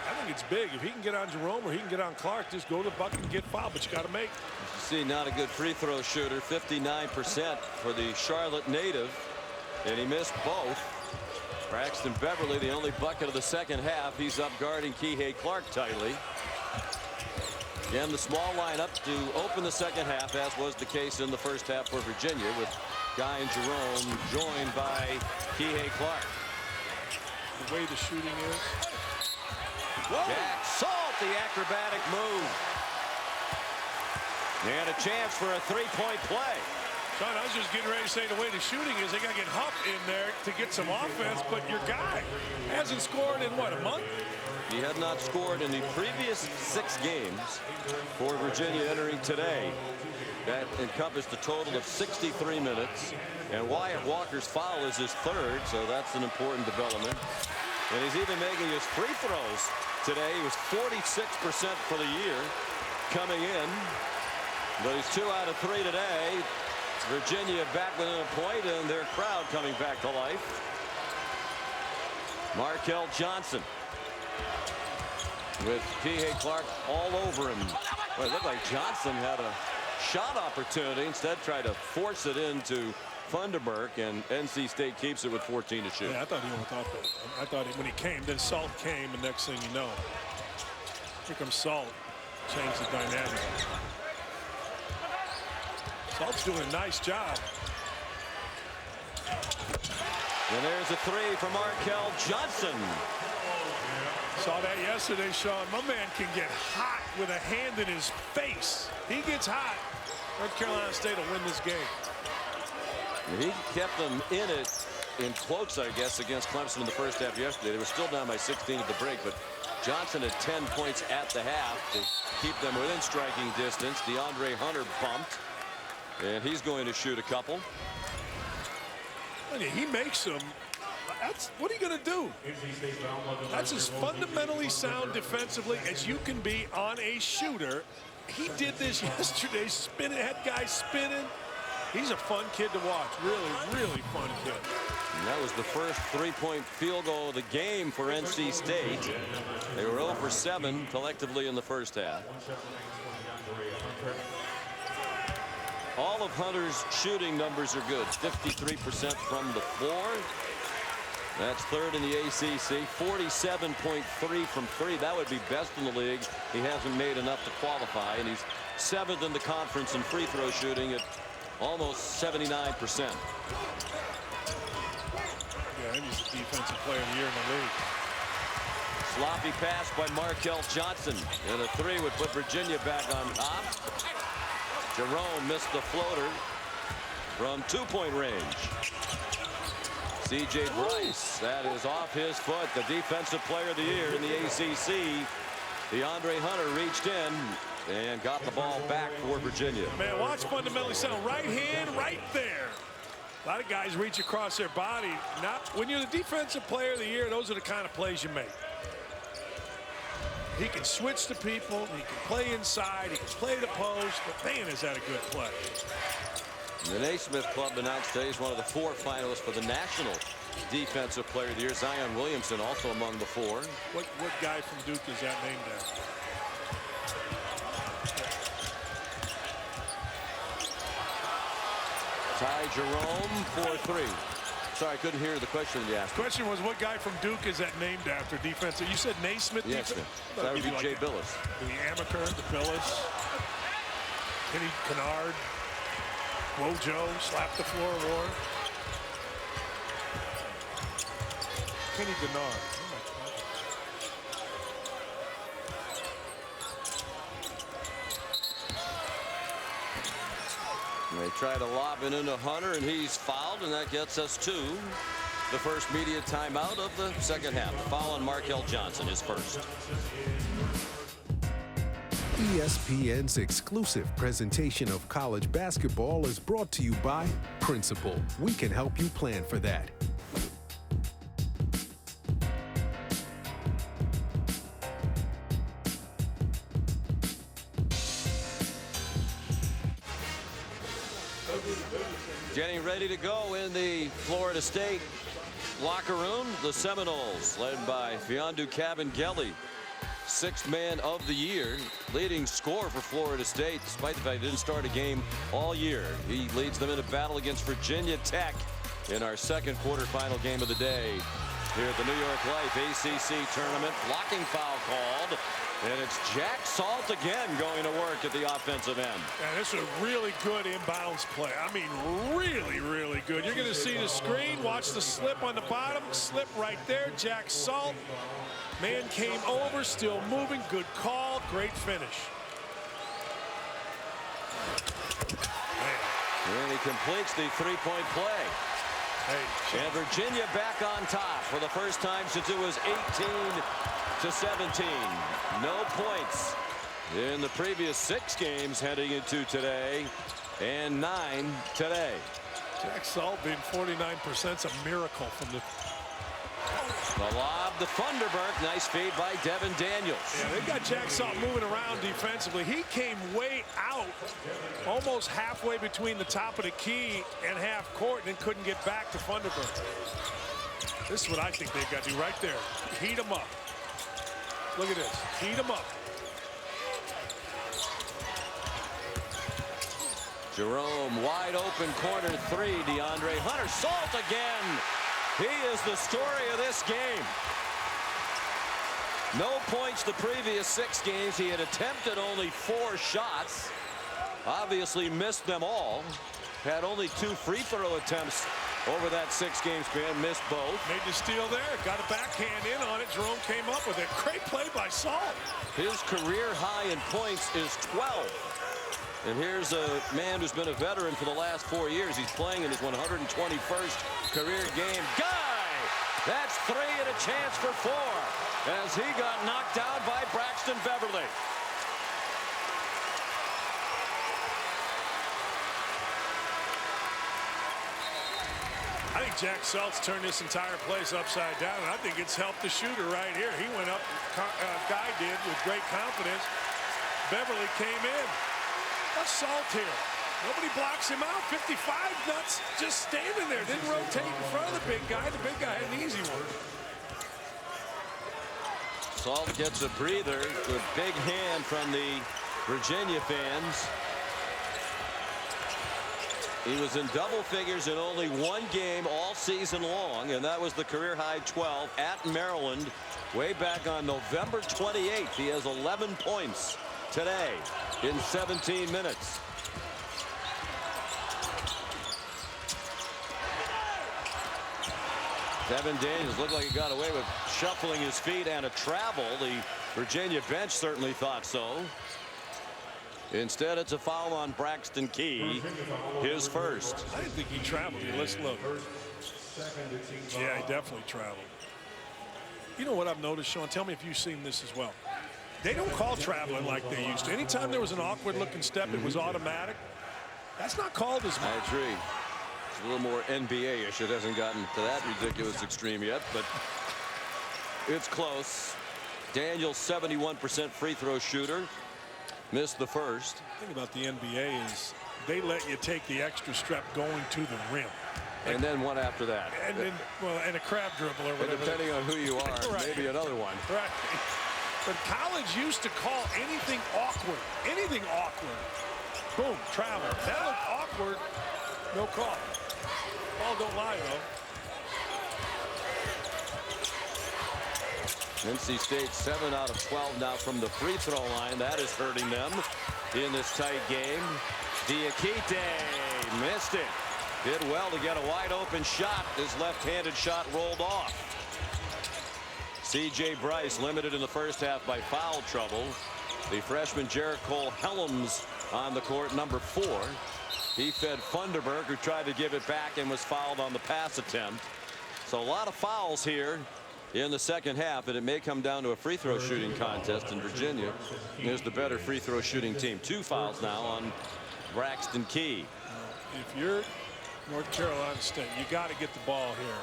I think it's big. If he can get on Jerome or he can get on Clark, just go to the bucket and get fouled, but you got to make. You see, not a good free throw shooter, 59% for the Charlotte native, and he missed both. Braxton Beverly, the only bucket of the second half. He's up guarding Kihei Clark tightly. Again, the small lineup to open the second half, as was the case in the first half for Virginia, with Guy and Jerome joined by Kihei Clark. The way the shooting is. Jack Salt, the acrobatic move. And a chance for a three-point play. Sean, I was just getting ready to say the way the shooting is, they got to get Huff in there to get some offense, but your guy hasn't scored in, what, a month? He had not scored in the previous 6 games for Virginia entering today. That encompassed a total of 63 minutes. And Wyatt Walker's foul is his 3rd, so that's an important development. And he's even making his free throws today. He was 46% for the year coming in. But he's 2 out of 3 today. Virginia back within a point, and their crowd coming back to life. Markel Johnson with Kihei Clark all over him. Well, it looked like Johnson had a shot opportunity. Instead, tried to force it into Funderburk, and NC State keeps it with 14 to shoot. Yeah, I thought he only thought that. I thought when he came, then Salt came, and next thing you know, here comes Salt. Change the dynamic. Salt's doing a nice job. And there's a 3 from Markel Johnson. Saw that yesterday, Sean. My man can get hot with a hand in his face. He gets hot. North Carolina State will win this game. He kept them in it, in quotes, I guess, against Clemson in the first half yesterday. They were still down by 16 at the break, but Johnson had 10 points at the half to keep them within striking distance. DeAndre Hunter bumped. And he's going to shoot a couple. He makes them. That's what are you going to do? That's as fundamentally sound defensively as you can be on a shooter. He did this yesterday, spinning, had guys spinning. He's a fun kid to watch. Really fun kid. And that was the first three-point field goal of the game for NC State. They were 0 for 7 collectively in the first half. All of Hunter's shooting numbers are good. 53% from the floor. That's third in the ACC. 47.3 from three. That would be best in the league. He hasn't made enough to qualify, and he's 7th in the conference in free throw shooting at almost 79%. Yeah, he's the defensive player of the year in the league. Sloppy pass by Markel Johnson, and a three would put Virginia back on top. Jerome missed the floater from 2-point range. C.J. Bryce, that is off his foot. The defensive player of the year in the ACC. DeAndre Hunter reached in and got the ball back for Virginia. Man, watch fundamentally sound. Right hand, right there. A lot of guys reach across their body. Not when you're the defensive player of the year, those are the kind of plays you make. He can switch to people. He can play inside. He can play the post. But man, is that a good play. The Naismith Club announced today he's one of the 4 finalists for the National Defensive Player of the Year. Zion Williamson also among the 4. What guy from Duke is that named after? Ty Jerome for 3. Sorry, I couldn't hear the question you asked. The question was, what guy from Duke is that named after defensive? You said Naismith? Yes, that would be Jay Billis. The Amaker, the Billis, Kenny Kennard, Wojo, slap the floor war. Kenny Kennard. They try to lob it into Hunter, and he's fouled, and that gets us to the first media timeout of the second half. The foul on Markel Johnson is first. ESPN's exclusive presentation of college basketball is brought to you by Principal. We can help you plan for that. Getting ready to go in the Florida State locker room. The Seminoles, led by Fiondu Kabengele, 6th man of the year, leading scorer for Florida State, despite the fact he didn't start a game all year. He leads them in a battle against Virginia Tech in our second quarterfinal game of the day here at the New York Life ACC tournament. Blocking foul called. And it's Jack Salt again going to work at the offensive end. And this is a really good inbounds play. I mean, really good. You're going to see the screen. Watch the slip on the bottom. Slip right there. Jack Salt. Man came over, still moving. Good call. Great finish. Man. And he completes the 3-point play. Hey, and Virginia back on top for the first time since it was 18-17. No points in the previous 6 games heading into today, and 9 today. Jack Salt being 49% is a miracle from the lob to Funderburk. Nice feed by Devin Daniels. Yeah, they've got Jack Salt moving around defensively. He came way out, almost halfway between the top of the key and half court, and then couldn't get back to Funderburk. This is what I think they've got to do right there. Heat them up. Look at this. Heat them up. Jerome, wide open corner 3. DeAndre Hunter. Salt again. He is the story of this game. No points the previous 6 games. He had attempted only 4 shots. Obviously missed them all. Had only 2 free throw attempts over that 6-game span. Missed both. Made the steal there. Got a backhand in on it. Jerome came up with it. Great play by Salt. His career high in points is 12. And here's a man who's been a veteran for the last 4 years. He's playing in his 121st career game. Guy! That's 3 and a chance for 4 as he got knocked down by Braxton Beverly. I think Jack Seltz turned this entire place upside down, and I think it's helped the shooter right here. He went up, Guy did, with great confidence. Beverly came in. Assault here. Nobody blocks him out. 55 nuts just standing there. Didn't rotate in front of the big guy. The big guy had an easy one. Salt gets a breather. Good big hand from the Virginia fans. He was in double figures in only one game all season long, and that was the career-high 12 at Maryland way back on November 28th. He has 11 points today in 17 minutes. Devin Daniels looked like he got away with shuffling his feet and a travel. The Virginia bench certainly thought so. Instead, it's a foul on Braxton Key, his first. I didn't think he traveled here. Let's look. Yeah, he definitely traveled. You know what I've noticed, Sean? Tell me if you've seen this as well. They don't call traveling like they used to. Anytime there was an awkward-looking step, it was automatic. That's not called as much. I agree. It's a little more NBA-ish. It hasn't gotten to that ridiculous extreme yet, but it's close. Daniels, 71% free throw shooter. Missed the first. The thing about the NBA is they let you take the extra step going to the rim. And then one after that. And then, well, and a crab dribble or whatever. And depending on who you are, right. Maybe another one. Right. But college used to call anything awkward. Anything awkward. Boom, travel. That looked awkward. No call. Ball don't lie, though. NC State 7 out of 12 now from the free throw line. That is hurting them in this tight game. Diakite missed it. Did well to get a wide open shot. His left-handed shot rolled off. C.J. Bryce limited in the first half by foul trouble. The freshman Jarrett Cole Helms on the court, number 4. He fed Funderburg, who tried to give it back and was fouled on the pass attempt. So a lot of fouls here in the second half, and it may come down to a free throw shooting contest in Virginia. Is the better free throw shooting team. 2 fouls now on Braxton Key. If you're North Carolina State, you got to get the ball here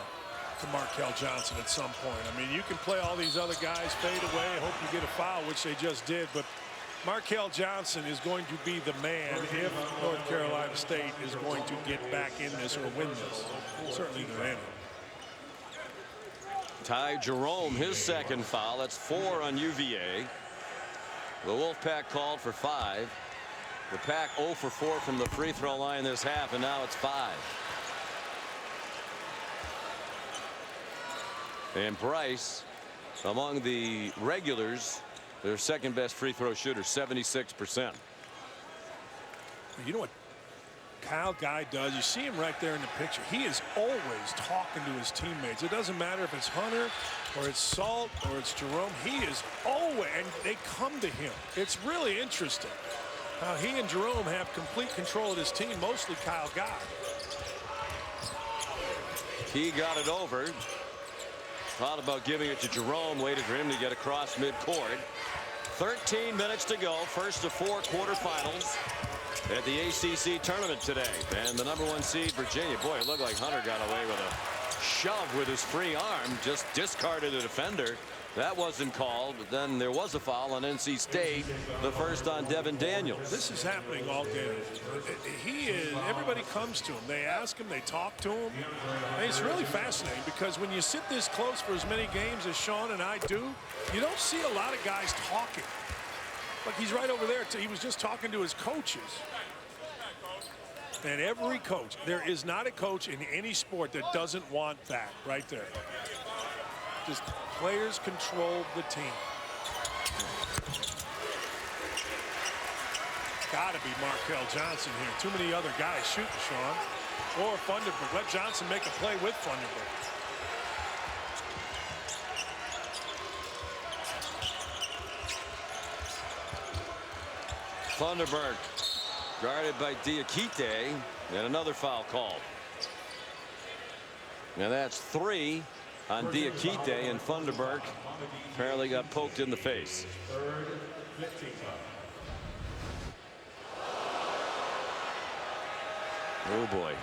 to Markel Johnson at some point. I mean, you can play all these other guys fade away, hope you get a foul, which they just did, but Markel Johnson is going to be the man if North Carolina State is going to get back in this or win this. Certainly they're in it. Ty Jerome, his second foul. That's 4 on UVA. The Wolfpack called for 5. The Pack 0 for 4 from the free throw line this half, and now it's 5. And Bryce, among the regulars, their second best free throw shooter, 76%. You know what Kyle Guy does? You see him right there in the picture. He is always talking to his teammates. It doesn't matter if it's Hunter or it's Salt or it's Jerome. He is always, and they come to him. It's really interesting how he and Jerome have complete control of this team, mostly Kyle Guy. He got it over. Thought about giving it to Jerome, waited for him to get across midcourt. 13 minutes to go, first of 4 quarterfinals at the ACC tournament today. And the number 1 seed, Virginia. Boy, it looked like Hunter got away with a shove with his free arm, just discarded a defender. That wasn't called, but then there was a foul on NC State, the first on Devin Daniels. This is happening all game. Everybody comes to him. They ask him, they talk to him. And it's really fascinating because when you sit this close for as many games as Sean and I do, you don't see a lot of guys talking. Like he's right over there. He was just talking to his coaches. And every coach, there is not a coach in any sport that doesn't want that right there. Just players control the team. Got to be Markel Johnson here. Too many other guys shooting, Sean. Or Funderburg. Let Johnson make a play with Funderburg. Funderburg guarded by Diakite, and another foul called. Now that's 3 on Diakite, and Funderburg apparently got poked in the face. Oh boy.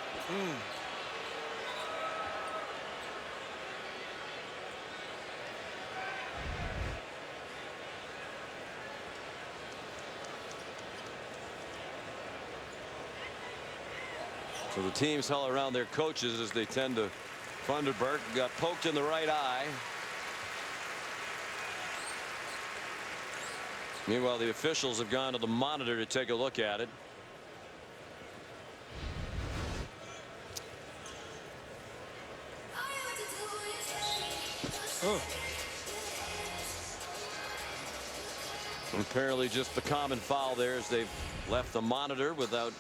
So the teams huddle around their coaches as they tend to. Funderburk got poked in the right eye. Meanwhile, the officials have gone to the monitor to take a look at it. Oh. Apparently just the common foul there as they've left the monitor without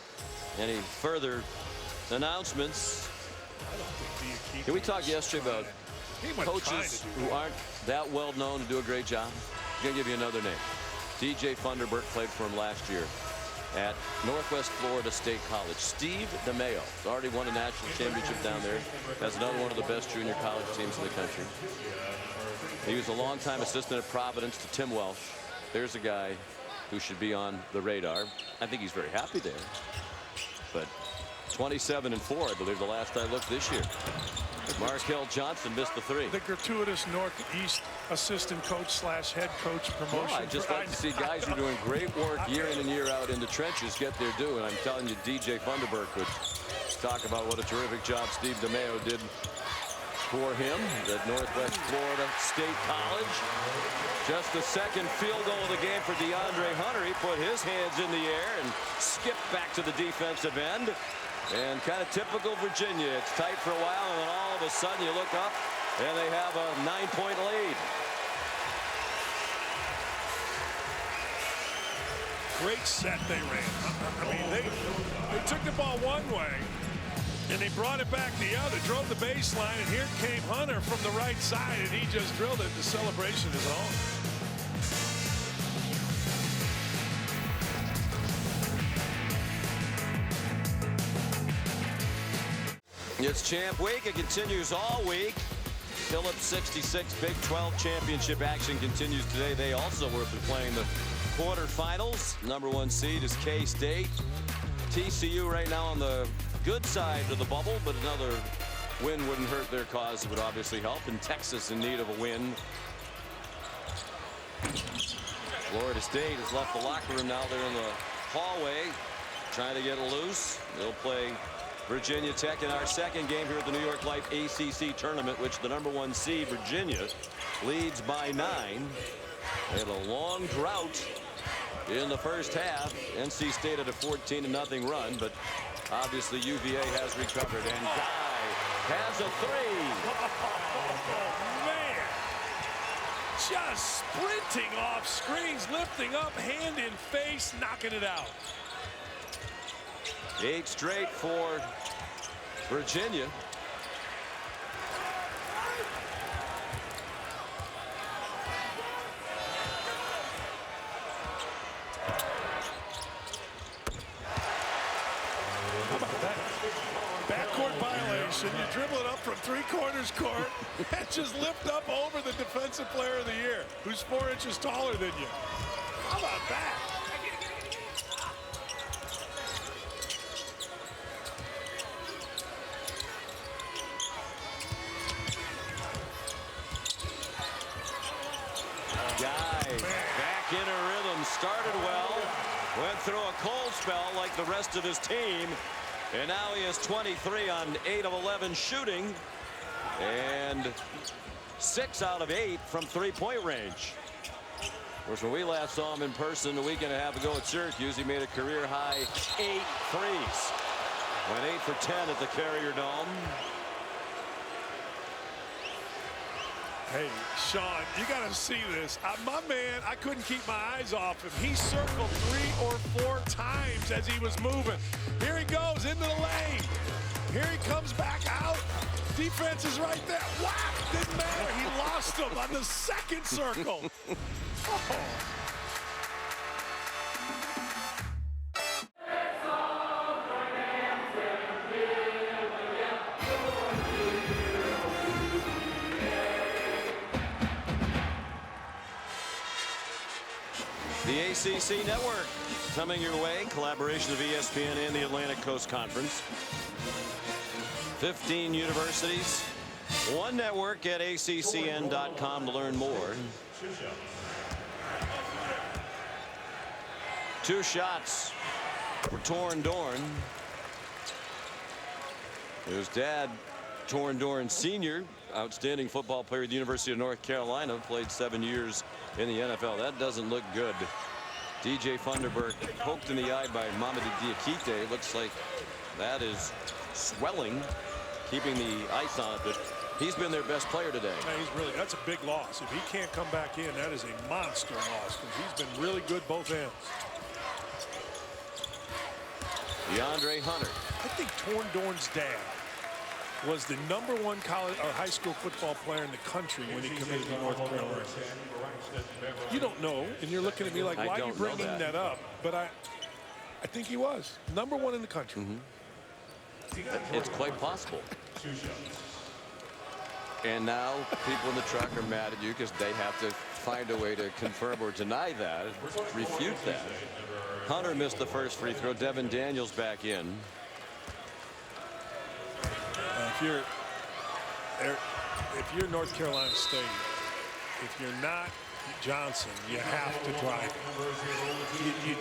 any further announcements. We talked yesterday about coaches who aren't that well known to do a great job. I'm going to give you another name. DJ Funderburk played for him last year at Northwest Florida State College. Steve DeMayo already won a national championship down there. That's another one of the best junior college teams in the country. He was a longtime assistant at Providence to Tim Welsh. There's a guy who should be on the radar. I think he's very happy there. But 27-4, I believe, the last I looked this year. Markel Johnson missed the three. The gratuitous Northeast assistant coach / head coach promotion. Well, I just like to see guys who are doing great work year in and year out in the trenches get their due. And I'm telling you, DJ Funderburk would talk about what a terrific job Steve DeMayo did for him at Northwest Florida State College. Just the second field goal of the game for DeAndre Hunter. He put his hands in the air and skipped back to the defensive end. And kind of typical Virginia. It's tight for a while, and then all of a sudden you look up and they have a 9-point lead. Great set they ran. I mean, they took the ball one way and they brought it back the other, drove the baseline, and here came Hunter from the right side, and he just drilled it. The celebration is on. It's Champ Week. It continues all week. Phillips 66 Big 12 championship action continues today. They also will be playing the quarterfinals. #1 seed is K-State. TCU right now on the good side of the bubble, but another win wouldn't hurt their cause. It would obviously help. And Texas in need of a win. Florida State has left the locker room now. They're in the hallway trying to get loose. They'll play Virginia Tech in our second game here at the New York Life ACC tournament, which the #1 seed Virginia leads by 9. They had a long drought in the first half. NC State had a 14-0 run, but obviously UVA has recovered, and Guy has a 3. Man, just sprinting off screens, lifting up, hand in face, knocking it out. 8 straight for Virginia. How about that? Backcourt violation. You dribble it up from 3/4 court and just lift up over the defensive player of the year, who's 4 inches taller than you. How about that? Guy back in a rhythm, started well, went through a cold spell like the rest of his team, and now he has 23 on 8 of 11 shooting and 6 out of 8 from 3-point range. Of course, when we last saw him in person a week and a half ago at Syracuse, he made a career high 8 threes. Went 8 for 10 at the Carrier Dome. Hey, Sean, you got to see this. My man, I couldn't keep my eyes off him. He circled 3 or 4 times as he was moving. Here he goes into the lane. Here he comes back out. Defense is right there. Whack! Didn't matter. He lost him on the second circle. Oh. The ACC Network coming your way. Collaboration of ESPN and the Atlantic Coast Conference. 15 universities. One network at ACCN.com to learn more. 2 shots for Torn Dorn. His dad, Torn Dorn Sr., outstanding football player at the University of North Carolina, played 7 years in the NFL. That doesn't look good. DJ Funderburk poked in the eye by Mamadou Diakite. Looks like that is swelling, keeping the ice on it. But he's been their best player today. Yeah, that's a big loss. If he can't come back in, that is a monster loss, because he's been really good both ends. DeAndre Hunter. I think Torn Dorn's dad was the #1 college or high school football player in the country when he committed to North Carolina. You don't know, and you're looking at me like, why are you bringing that up? But I think he was #1 in the country. It's quite possible. And now people in the truck are mad at you because they have to find a way to confirm or deny that, refute that. Hunter missed the first free throw. Devin Daniels back in. If you're North Carolina State, if you're not Johnson, you have to drive. You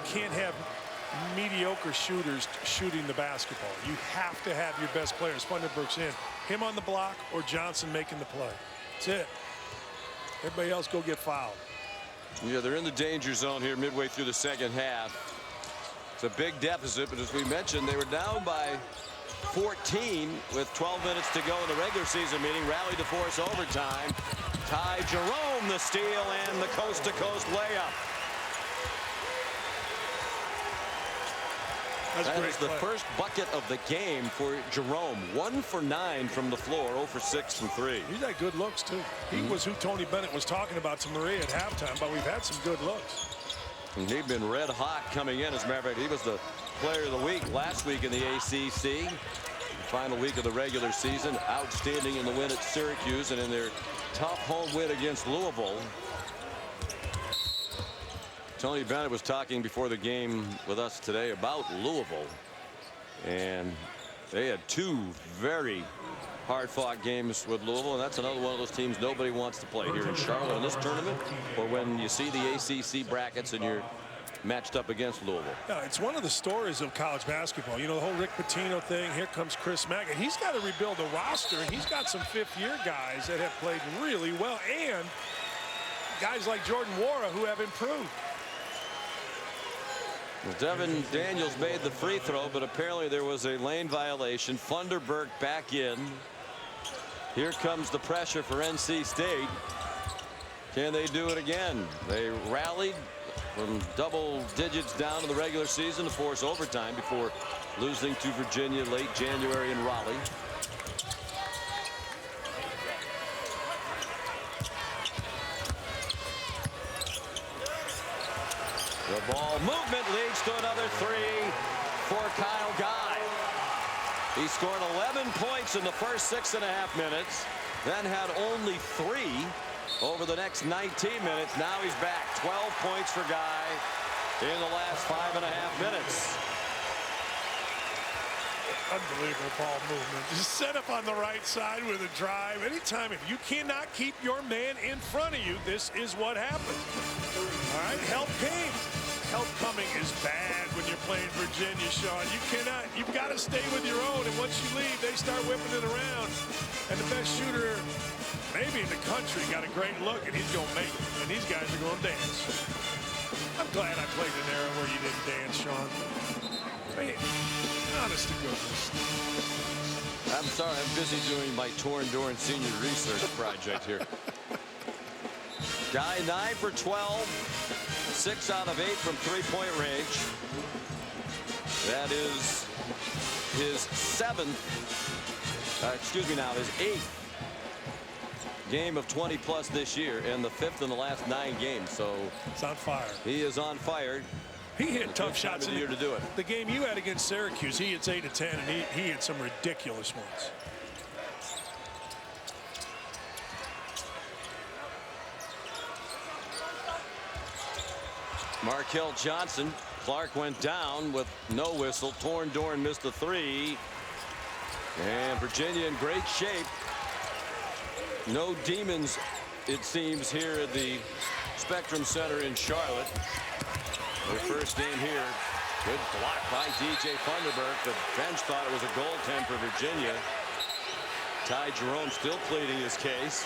can't have mediocre shooters shooting the basketball. You have to have your best players. Funderburk's in. Him on the block or Johnson making the play. That's it. Everybody else go get fouled. Yeah, they're in the danger zone here midway through the second half. It's a big deficit, but as we mentioned, they were down by 14 with 12 minutes to go in the regular season meeting. Rallied to force overtime. Ty Jerome the steal and the coast-to-coast layup. That is the first bucket of the game for Jerome. 1 for 9 from the floor, 0 for 6 from 3. He's had good looks, too. He was who Tony Bennett was talking about to Maria at halftime, but we've had some good looks. And he'd been red hot coming in. As a matter of fact, he was the player of the week last week in the ACC. The final week of the regular season. Outstanding in the win at Syracuse and in their tough home win against Louisville. Tony Bennett was talking before the game with us today about Louisville. And they had 2 very hard-fought games with Louisville, and that's another one of those teams nobody wants to play here in Charlotte in this tournament, or when you see the ACC brackets and you're matched up against Louisville. Yeah, it's one of the stories of college basketball. You know, the whole Rick Pitino thing. Here comes Chris Mack, and he's got to rebuild a roster, and he's got some fifth-year guys that have played really well, and guys like Jordan Wara who have improved. Well, Devin Daniels made the free throw, but apparently there was a lane violation. Funderburk back in. Here comes the pressure for NC State. Can they do it again? They rallied from double digits down in the regular season to force overtime before losing to Virginia late January in Raleigh. The ball movement leads to another 3 for Kyle Guy. He scored 11 points in the first 6.5 minutes, then had only 3 over the next 19 minutes. Now he's back. 12 points for Guy in the last 5.5 minutes. Unbelievable ball movement. Just set up on the right side with a drive. Anytime, if you cannot keep your man in front of you, this is what happens. All right, help came. Help coming is bad when you're playing Virginia, Sean. You cannot, you've got to stay with your own, and once you leave, they start whipping it around. And the best shooter, maybe in the country, got a great look, and he's going to make it. And these guys are going to dance. I'm glad I played an era where you didn't dance, Sean. Man, honest to goodness. I'm sorry, I'm busy doing my Torn Dorn Senior research project here. Guy 9 for 12. 6 out of 8 from 3-point range. That is his 7th, his 8th game of 20+ this year, and the 5th in the last 9 games. So it's on fire. He is on fire. He hit tough shots in the year to do it. The game you had against Syracuse, he hits 8 of 10, and he hit some ridiculous ones. Markel Johnson. Clark went down with no whistle. Torn Dorn missed the 3. And Virginia in great shape. No demons, it seems, here at the Spectrum Center in Charlotte. Their first game here Good block by DJ Funderburk. The bench thought it was a goaltend for Virginia. Ty Jerome still pleading his case.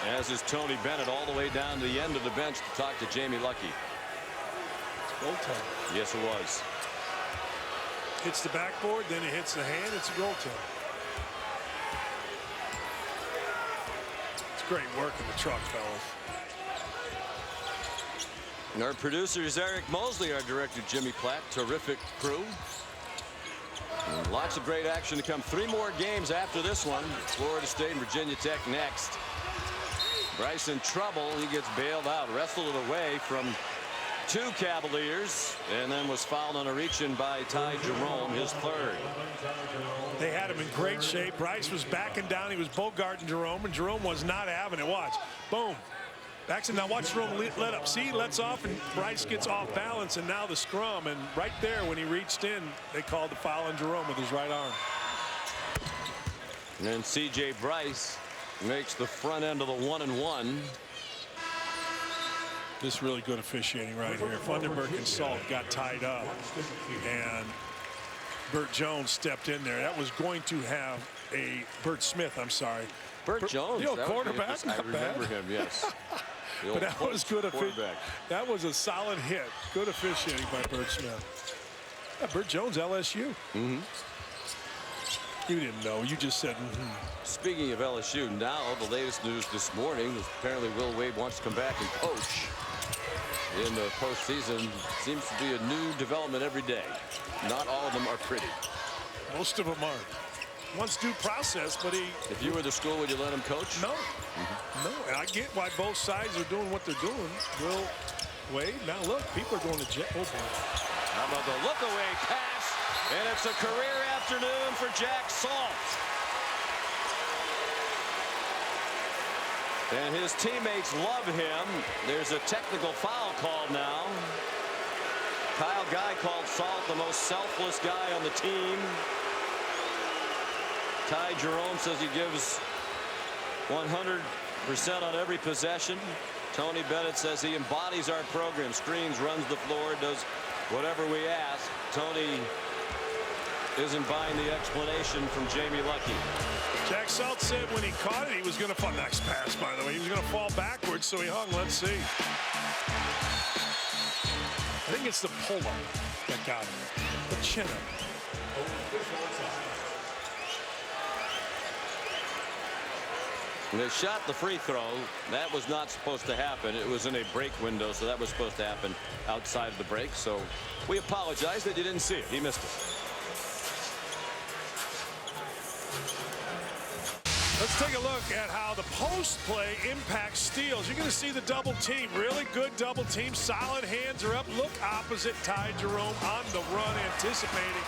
As is Tony Bennett all the way down to the end of the bench to talk to Jamie Lucky. Goaltend. Yes, it was. Hits the backboard, then it hits the hand. It's a goaltend. It's great work in the truck, fellas. And our producer is Eric Mosley, our director Jimmy Platt. Terrific crew. And lots of great action to come. 3 more games after this one. Florida State and Virginia Tech next. Bryce in trouble. He gets bailed out. Wrestled it away from 2 Cavaliers, and then was fouled on a reach-in by Ty Jerome, his 3rd. They had him in great shape. Bryce was backing down. He was bogarting Jerome, and Jerome was not having it. Watch. Boom. Backs him. Now watch Jerome let up. See, he lets off, and Bryce gets off balance, and now the scrum. And right there, when he reached in, they called the foul on Jerome with his right arm. And then C.J. Bryce makes the front end of the 1-and-1. This really good officiating right here. Funderburk and Salt got tied up, and Bert Jones stepped in there. That was going to have a Bert Smith. I'm sorry. Bert Jones, the old quarterback. I remember him. Yes. But that was good officiating. That was a solid hit. Good officiating by Bert Smith. Yeah, Bert Jones, LSU. Mm-hmm. You didn't know. You just said, mm-hmm. Speaking of LSU, now the latest news this morning is apparently Will Wade wants to come back and coach in the postseason. Seems to be a new development every day. Not all of them are pretty. Most of them aren't. Wants due process, but he... If you were the school, would you let him coach? No. No. And I get why both sides are doing what they're doing. Will Wade, now look, people are going to jail. Oh, boy. How about the look-away pass? And it's a career afternoon for Jack Salt. And his teammates love him. There's a technical foul called now. Kyle Guy called Salt the most selfless guy on the team. Ty Jerome says he gives 100% on every possession. Tony Bennett says he embodies our program. Screens, runs the floor, does whatever we ask. Tony isn't buying the explanation from Jamie Lucky. Jack Salt said when he caught it, he was going to fall. Next pass, by the way, he was going to fall backwards, so he hung. Let's see. I think it's the pull-up that got him. The chin-up. And they shot the free throw. That was not supposed to happen. It was in a break window, so that was supposed to happen outside of the break. So we apologize that you didn't see it. He missed it. Let's take a look at how the post play impacts steals. You're going to see the double team. Really good double team. Solid hands are up. Look opposite Ty Jerome on the run, anticipating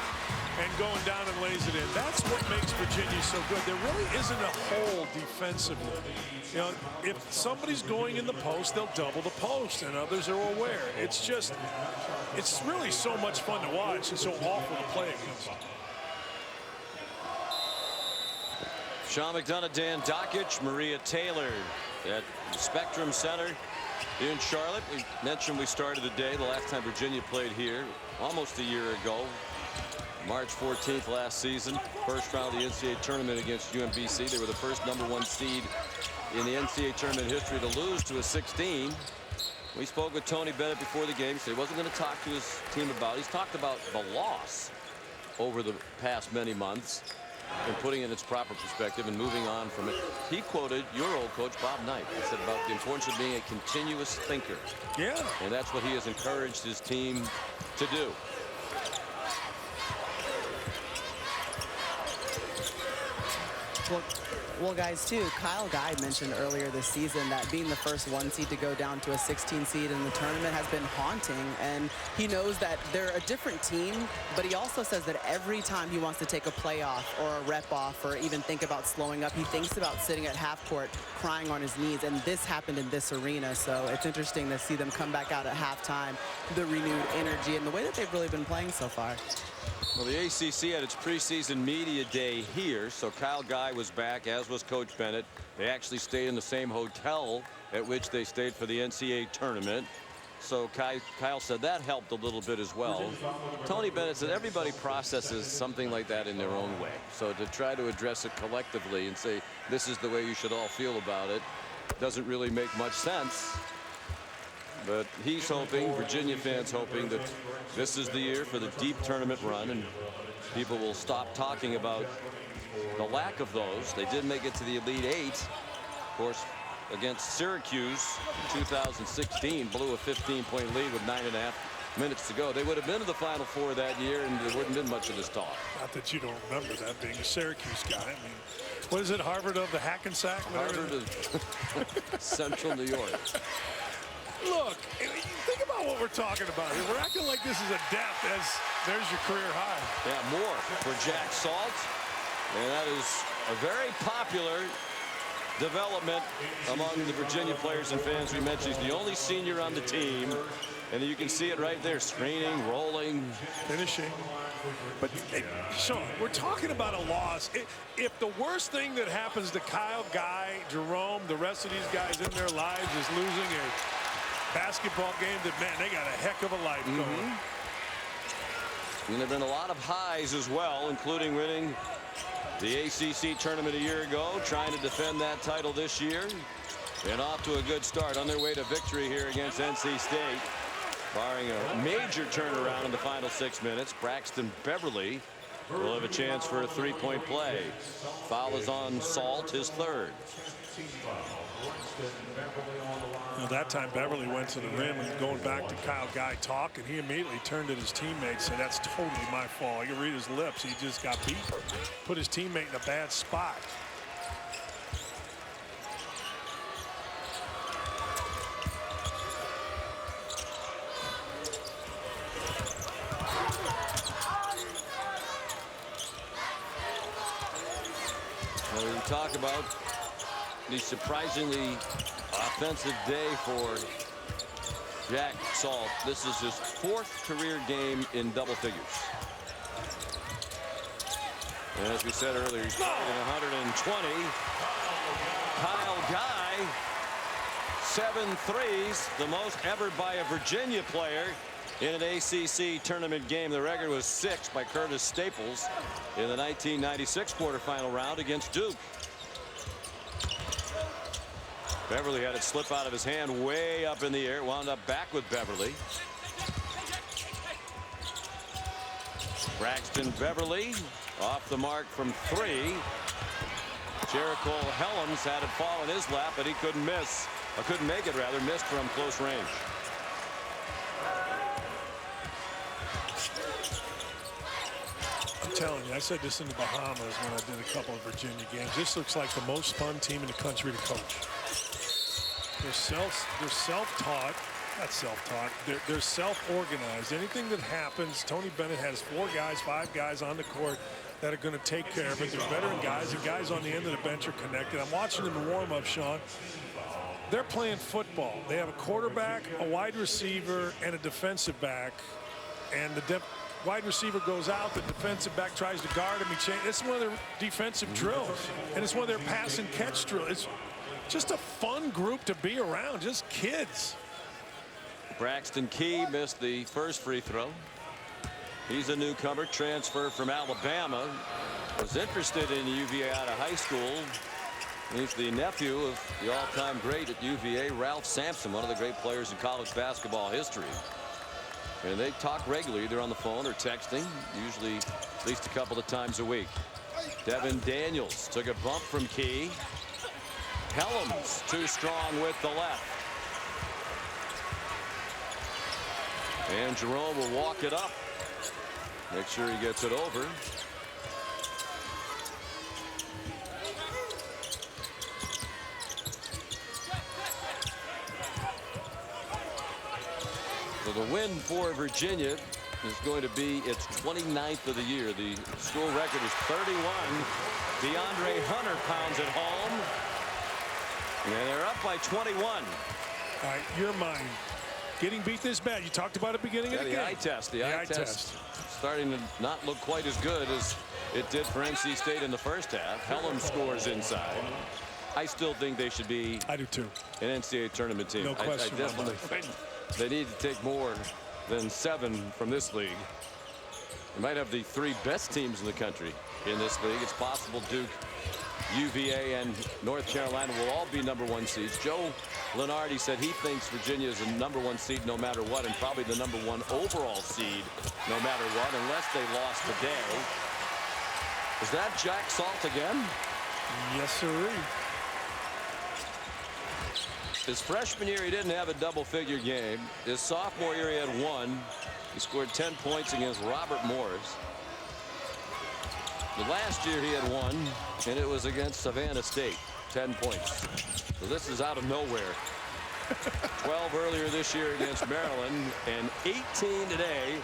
and going down and lays it in. That's what makes Virginia so good. There really isn't a hole defensively. You know, if somebody's going in the post, they'll double the post, and others are aware. It's just, it's really so much fun to watch and so awful to play against. Sean McDonough, Dan Dockich, Maria Taylor at Spectrum Center in Charlotte. We mentioned we started the day the last time Virginia played here almost a year ago. March 14th last season, first round of the NCAA tournament against UMBC. They were the first #1 seed in the NCAA tournament history to lose to a 16. We spoke with Tony Bennett before the game. He said he wasn't going to talk to his team about it. He's talked about the loss over the past many months and putting it in its proper perspective and moving on from it. He quoted your old coach, Bob Knight. He said about the importance of being a continuous thinker. Yeah. And that's what he has encouraged his team to do. Well, guys, too, Kyle Guy mentioned earlier this season that being the first 1 seed to go down to a 16 seed in the tournament has been haunting, and he knows that they're a different team, but he also says that every time he wants to take a play off or a rep off or even think about slowing up, he thinks about sitting at half court crying on his knees, and this happened in this arena, so it's interesting to see them come back out at halftime, the renewed energy and the way that they've really been playing so far. Well, the ACC had its preseason media day here, so Kyle Guy was back, as was Coach Bennett. They actually stayed in the same hotel at which they stayed for the NCAA tournament. So Kyle said that helped a little bit as well. Tony Bennett said everybody processes something like that in their own way. So to try to address it collectively and say this is the way you should all feel about it doesn't really make much sense. But he's hoping, Virginia fans hoping, that this is the year for the deep tournament run and people will stop talking about the lack of those. They did make it to the Elite Eight, of course, against Syracuse in 2016, blew a 15-point lead with 9.5 minutes to go. They would have been to the Final Four that year, and there wouldn't have been much of this talk. Not that you don't remember that, being a Syracuse guy. I mean, what is it, Harvard of the Hackensack? Harvard of Central New York. Look, think about what we're talking about here. We're acting like this is a death as there's your career high. Yeah, more for Jack Salt. And that is a very popular development among the Virginia players and fans. We mentioned he's the only senior on the team. And you can see it right there, screening, rolling, finishing. But Sean, we're talking about a loss. If the worst thing that happens to Kyle, Guy, Jerome, the rest of these guys in their lives is losing a basketball game, that, man, they got a heck of a life going. And there have been a lot of highs as well, including winning the ACC tournament a year ago, trying to defend that title this year, and off to a good start on their way to victory here against NC State. Barring a major turnaround in the final 6 minutes, Braxton Beverly will have a chance for a three-point play. Foul is on Salt, his third. Well, that time Beverly went to the rim, and going back to Kyle Guy talk, and he immediately turned to his teammate and said, that's totally my fault. I can read his lips. He just got beat. Put his teammate in a bad spot. Well, we talk about the surprisingly offensive day for Jack Salt. This is his 4th career game in double figures. And as we said earlier, he's played in 120. Kyle Guy, 7 threes, the most ever by a Virginia player in an ACC tournament game. The record was 6 by Curtis Staples in the 1996 quarterfinal round against Duke. Beverly had it slip out of his hand way up in the air. Wound up back with Beverly. Braxton Beverly off the mark from 3. Jericho Helms had it fall in his lap, but he couldn't miss. Or couldn't make it, rather. Missed from close range. I'm telling you, I said this in the Bahamas when I did a couple of Virginia games. This looks like the most fun team in the country to coach. They're self-taught, not self-taught, they're self-organized. Anything that happens, Tony Bennett has 4 guys, 5 guys on the court that are going to take care of it. They're veteran guys, and guys on the end of the bench are connected. I'm watching them in warm-up, Sean. They're playing football. They have a quarterback, a wide receiver, and a defensive back. And the wide receiver goes out, the defensive back tries to guard him. It's one of their defensive drills, and it's one of their pass and catch drills. It's just a fun group to be around, just kids. Braxton Key missed the first free throw. He's a newcomer, transfer from Alabama. Was interested in UVA out of high school. He's the nephew of the all-time great at UVA, Ralph Sampson, one of the great players in college basketball history. And they talk regularly, either on the phone or texting, usually at least a couple of times a week. Devin Daniels took a bump from Key. Helms too strong with the left. And Jerome will walk it up. Make sure he gets it over. So the win for Virginia is going to be its 29th of the year. The school record is 31. DeAndre Hunter pounds it home. And they're up by 21. All right, your mind. Getting beat this bad. You talked about it beginning of the game. The eye test. The eye test starting to not look quite as good as It did for NC State in the first half. Helm scores inside. I still think they should be. I do too. An NCAA tournament team. No question. I definitely think they need to take more than 7 from this league. They might have the 3 best teams in the country in this league. It's possible Duke, UVA, and North Carolina will all be #1 seeds. Joe Lenardi said he thinks Virginia is a #1 seed no matter what, and probably the #1 overall seed no matter what, unless they lost today. Is that Jack Salt again? Yes, sir. His freshman year, he didn't have a double-figure game. His sophomore year, he had 1. He scored 10 points against Robert Morris. The last year, he had 1, and it was against Savannah State, 10 points. So this is out of nowhere. 12 earlier this year against Maryland, and 18 today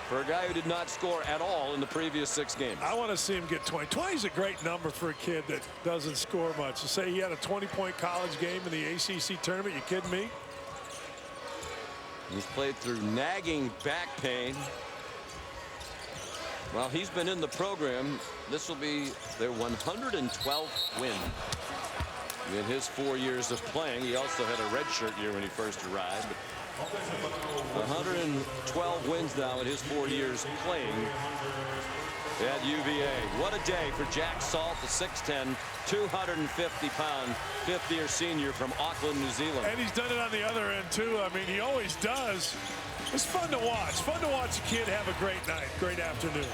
for a guy who did not score at all in the previous 6 games. I want to see him get 20. 20 is a great number for a kid that doesn't score much. To say he had a 20-point college game in the ACC tournament, you kidding me? He's played through nagging back pain. Well, he's been in the program. This will be their 112th win in his 4 years of playing. He also had a redshirt year when he first arrived. 112 wins now in his 4 years playing at UVA. What a day for Jack Salt, the 6'10", 250-pound fifth-year senior from Auckland, New Zealand. And he's done it on the other end, too. I mean, he always does. It's fun to watch. Fun to watch a kid have a great night, great afternoon.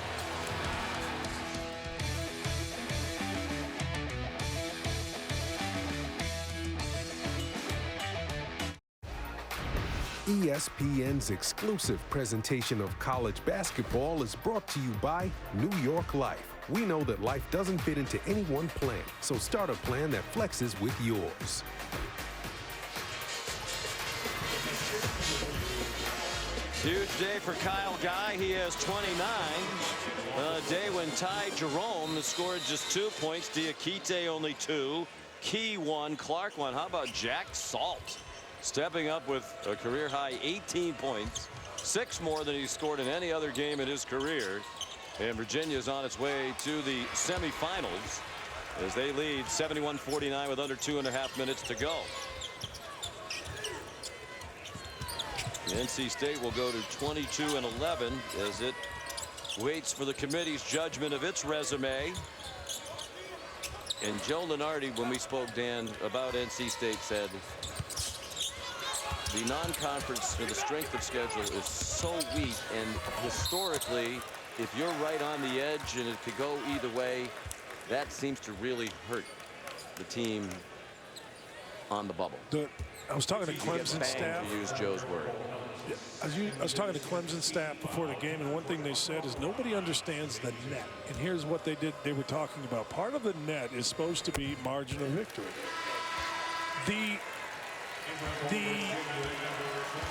ESPN's exclusive presentation of college basketball is brought to you by New York Life. We know that life doesn't fit into any one plan, so start a plan that flexes with yours. Huge day for Kyle Guy. He has 29. A day when Ty Jerome scored just 2 points. Diakite only 2. Key 1. Clark 1. How about Jack Salt? Stepping up with a career-high 18 points. 6 more than he scored in any other game in his career. And Virginia is on its way to the semifinals as they lead 71-49 with under 2.5 minutes to go. NC State will go to 22-11 as it waits for the committee's judgment of its resume. And Joe Lenardi, when we spoke, Dan, about NC State, said the non-conference, the strength of schedule is so weak, and historically, if you're right on the edge and it could go either way, that seems to really hurt the team on the bubble. I was talking to Clemson staff. To use Joe's word. I was talking to Clemson staff before the game, and one thing they said is nobody understands the net. And here's what they did. They were talking about part of the net is supposed to be margin of victory. The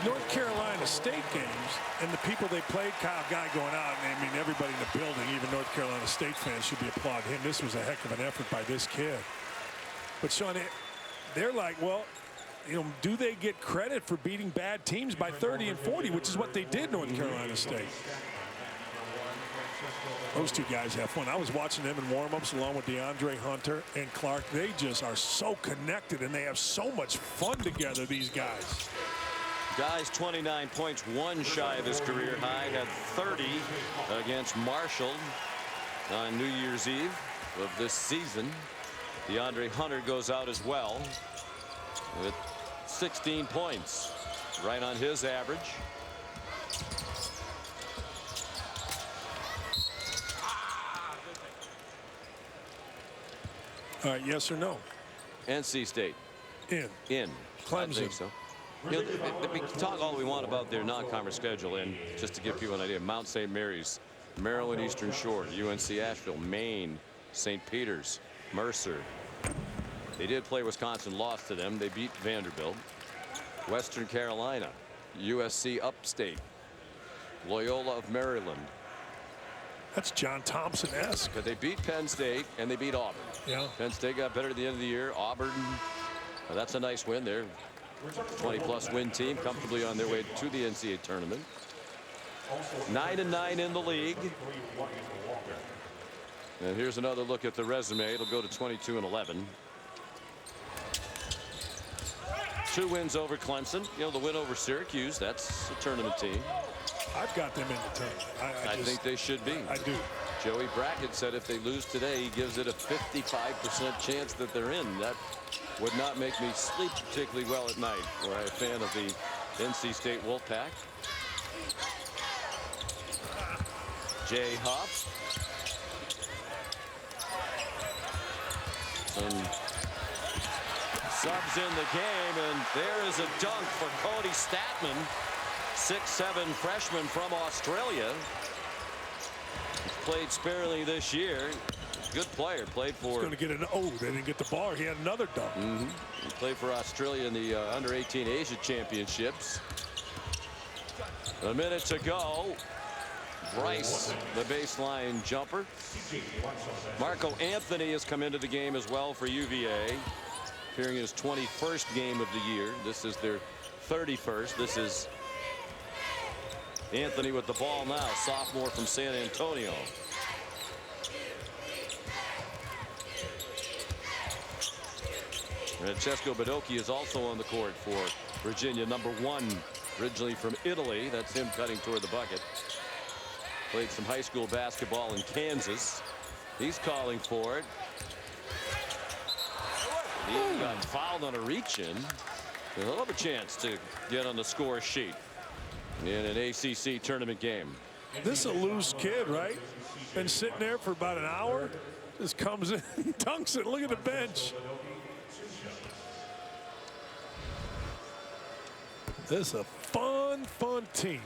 North Carolina State games and the people they played, Kyle Guy going out, and I mean everybody in the building, even North Carolina State fans should be applauding him. This was a heck of an effort by this kid. But Sean, they're like, well, you know, do they get credit for beating bad teams by 30 and 40, which is what they did, North Carolina State. Those two guys have fun. I was watching them in warm-ups along with DeAndre Hunter and Clark. They just are so connected, and they have so much fun together, these guys. Guy's 29 points, 1 shy of his career high, had 30 against Marshall on New Year's Eve of this season. DeAndre Hunter goes out as well with 16 points, right on his average. All right, yes or no? NC State. In. Clemson. I think so. You know, we can talk all we want about their non-conference schedule, and just to give people an idea, Mount St. Mary's, Maryland Eastern Shore, UNC Asheville, Maine, St. Peter's, Mercer. They did play Wisconsin, lost to them. They beat Vanderbilt. Western Carolina, USC Upstate, Loyola of Maryland. That's John Thompson-esque. But they beat Penn State and they beat Auburn. Yeah. Penn State got better at the end of the year. Auburn, well, that's a nice win. They're 20-plus win team, comfortably on their way to the NCAA tournament. 9-9 in the league. And here's another look at the resume. It'll go to 22-11. 2 wins over Clemson. You know, the win over Syracuse, that's a tournament team. I've got them in the tournament. I think they should be. I do. Joey Brackett said if they lose today, he gives it a 55% chance that they're in. That would not make me sleep particularly well at night. Were I a fan of the NC State Wolfpack. Jay Huff. Some subs in the game, and there is a dunk for Cody Statman, 6'7" freshman from Australia. He's played sparingly this year. Good player. Played for. He's going to get an. Oh, they didn't get the bar. He had another dunk. He played for Australia in the under-18 Asia Championships. A minute to go. Bryce, the baseline jumper. Marco Anthony has come into the game as well for UVA, appearing in his 21st game of the year. This is their 31st. This is Anthony with the ball now, sophomore from San Antonio. Francesco Badocchi is also on the court for Virginia, number 1, originally from Italy. That's him cutting toward the bucket. Played some high school basketball in Kansas. He's calling for it. He got fouled on a reach-in. He'll have a chance to get on the score sheet in an ACC tournament game. This is a loose kid, right? Been sitting there for about an hour. Just comes in, dunks it. Look at the bench. This is a fun team.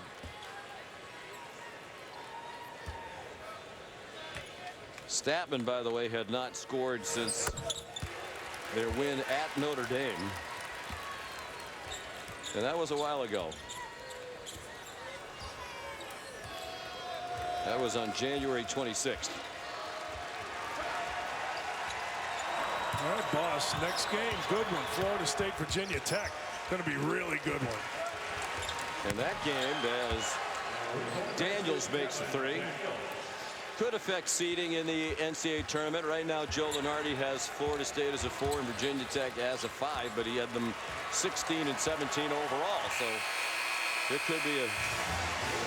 Statman, by the way, had not scored since their win at Notre Dame. And that was a while ago. That was on January 26th. All right, boss. Next game, good one. Florida State, Virginia Tech. Going to be a really good one. And that game, as Daniels makes a 3, could affect seeding in the NCAA tournament. Right now, Joe Lunardi has Florida State as a 4 and Virginia Tech as a 5, but he had them 16 and 17 overall. So it could be a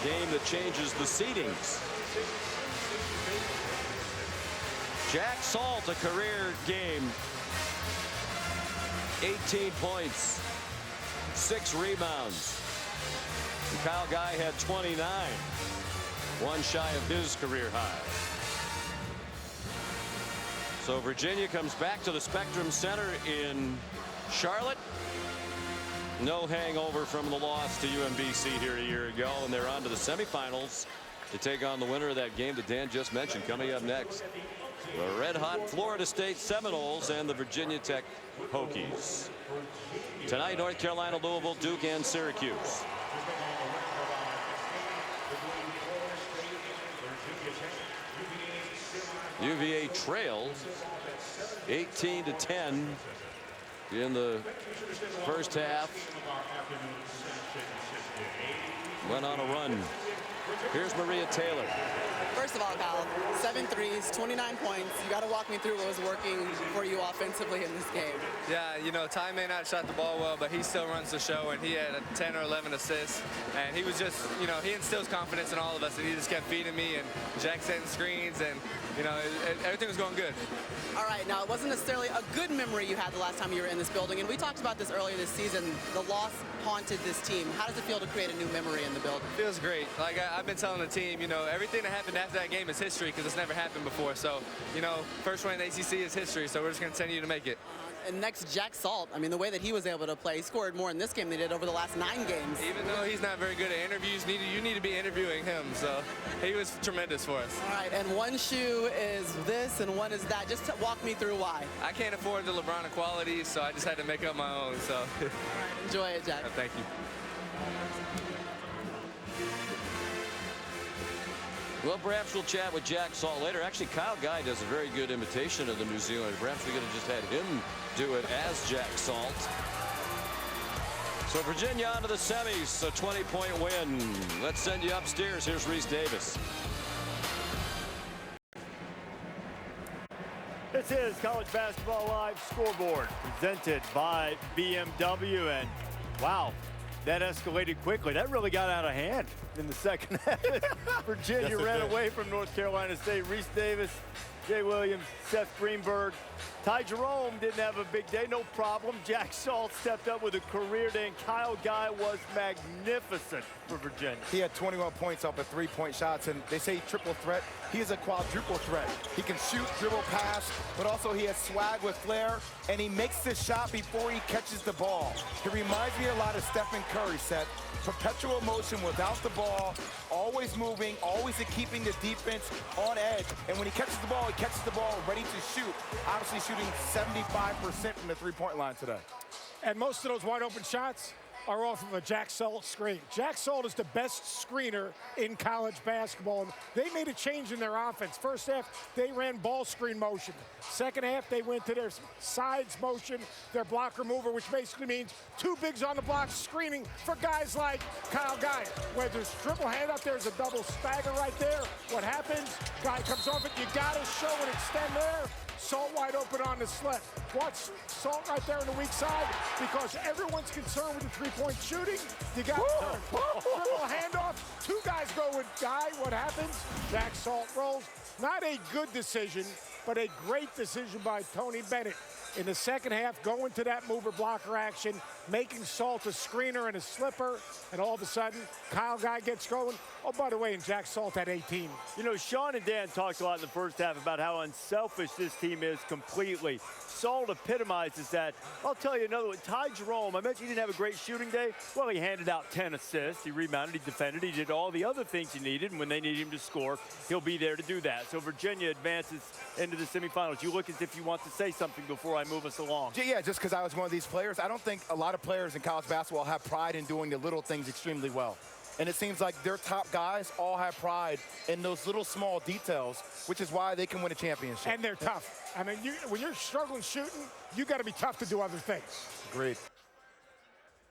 game that changes the seedings. Jack Salt, a career game. 18 points, 6 rebounds. And Kyle Guy had 29. 1 shy of his career high. So Virginia comes back to the Spectrum Center in Charlotte. No hangover from the loss to UMBC here a year ago, and they're on to the semifinals to take on the winner of that game that Dan just mentioned. Coming up next, the red-hot Florida State Seminoles and the Virginia Tech Hokies. Tonight, North Carolina, Louisville, Duke, and Syracuse. UVA trails 18-10 in the first half. Went on a run. Here's Maria Taylor. First of all, Kyle, 7 threes, 29 points. You got to walk me through what was working for you offensively in this game. Yeah, you know, Ty may not shot the ball well, but he still runs the show, and he had 10 or 11 assists. And he was just, you know, he instills confidence in all of us, and he just kept feeding me, and Jack setting screens, and, you know, everything was going good. All right, now, it wasn't necessarily a good memory you had the last time you were in this building, and we talked about this earlier this season. The loss haunted this team. How does it feel to create a new memory in the building? It feels great. Like I've been telling the team, you know, everything that happened after that game is history because it's never happened before. So, you know, first win in the ACC is history, so we're just going to continue to make it. And next, Jack Salt. I mean, the way that he was able to play, he scored more in this game than he did over the last 9 games. Even though he's not very good at interviews, you need to be interviewing him. So he was tremendous for us. All right, and one shoe is this and one is that. Just walk me through why. I can't afford the LeBron equalities, so I just had to make up my own. So all right, enjoy it, Jack. Thank you. Well, perhaps we'll chat with Jack Salt later. Actually, Kyle Guy does a very good imitation of the New Zealander. Perhaps we could have just had him do it as Jack Salt. So Virginia on to the semis, a 20-point win. Let's send you upstairs. Here's Reese Davis. This is College Basketball Live Scoreboard, presented by BMW. And wow, that escalated quickly. That really got out of hand in the second half. Virginia ran away from North Carolina State. Reese Davis, Jay Williams, Seth Greenberg. Ty Jerome didn't have a big day, no problem. Jack Salt stepped up with a career day, and Kyle Guy was magnificent for Virginia. He had 21 points off of three-point shots, and they say triple threat. He is a quadruple threat. He can shoot, dribble, pass, but also he has swag with flair, and he makes the shot before he catches the ball. He reminds me a lot of Stephen Curry, Seth. Perpetual motion without the ball, always moving, always keeping the defense on edge. And when he catches the ball ready to shoot. Obviously shooting 75% from the three-point line today. And most of those wide-open shots are off of a Jack Salt screen. Jack Salt is the best screener in college basketball. And they made a change in their offense. First half, they ran ball screen motion. Second half, they went to their sides motion, their blocker mover, which basically means two bigs on the block screening for guys like Kyle Guy. Where there's triple hand up, there's a double stagger right there. What happens? Guy comes off it. You got to show and extend there. Salt wide open on the slip. Watch Salt right there on the weak side, because everyone's concerned with the three-point shooting. You got triple handoff. Two guys go with Guy. What happens? Jack Salt rolls. Not a good decision, but a great decision by Tony Bennett in the second half, going to that mover blocker action, making Salt a screener and a slipper, and all of a sudden, Kyle Guy gets going. Oh, by the way, and Jack Salt had 18. You know, Sean and Dan talked a lot in the first half about how unselfish this team is completely. Salt epitomizes that. I'll tell you another one. Ty Jerome, I mentioned he didn't have a great shooting day. Well, he handed out 10 assists. He rebounded, he defended, he did all the other things he needed, and when they need him to score, he'll be there to do that. So Virginia advances into the semifinals. You look as if you want to say something before I move us along. Yeah, just because I was one of these players, I don't think a lot of players in college basketball have pride in doing the little things extremely well. And it seems like their top guys all have pride in those little small details, which is why they can win a championship. And they're tough. I mean, when you're struggling shooting, you got to be tough to do other things. Agreed.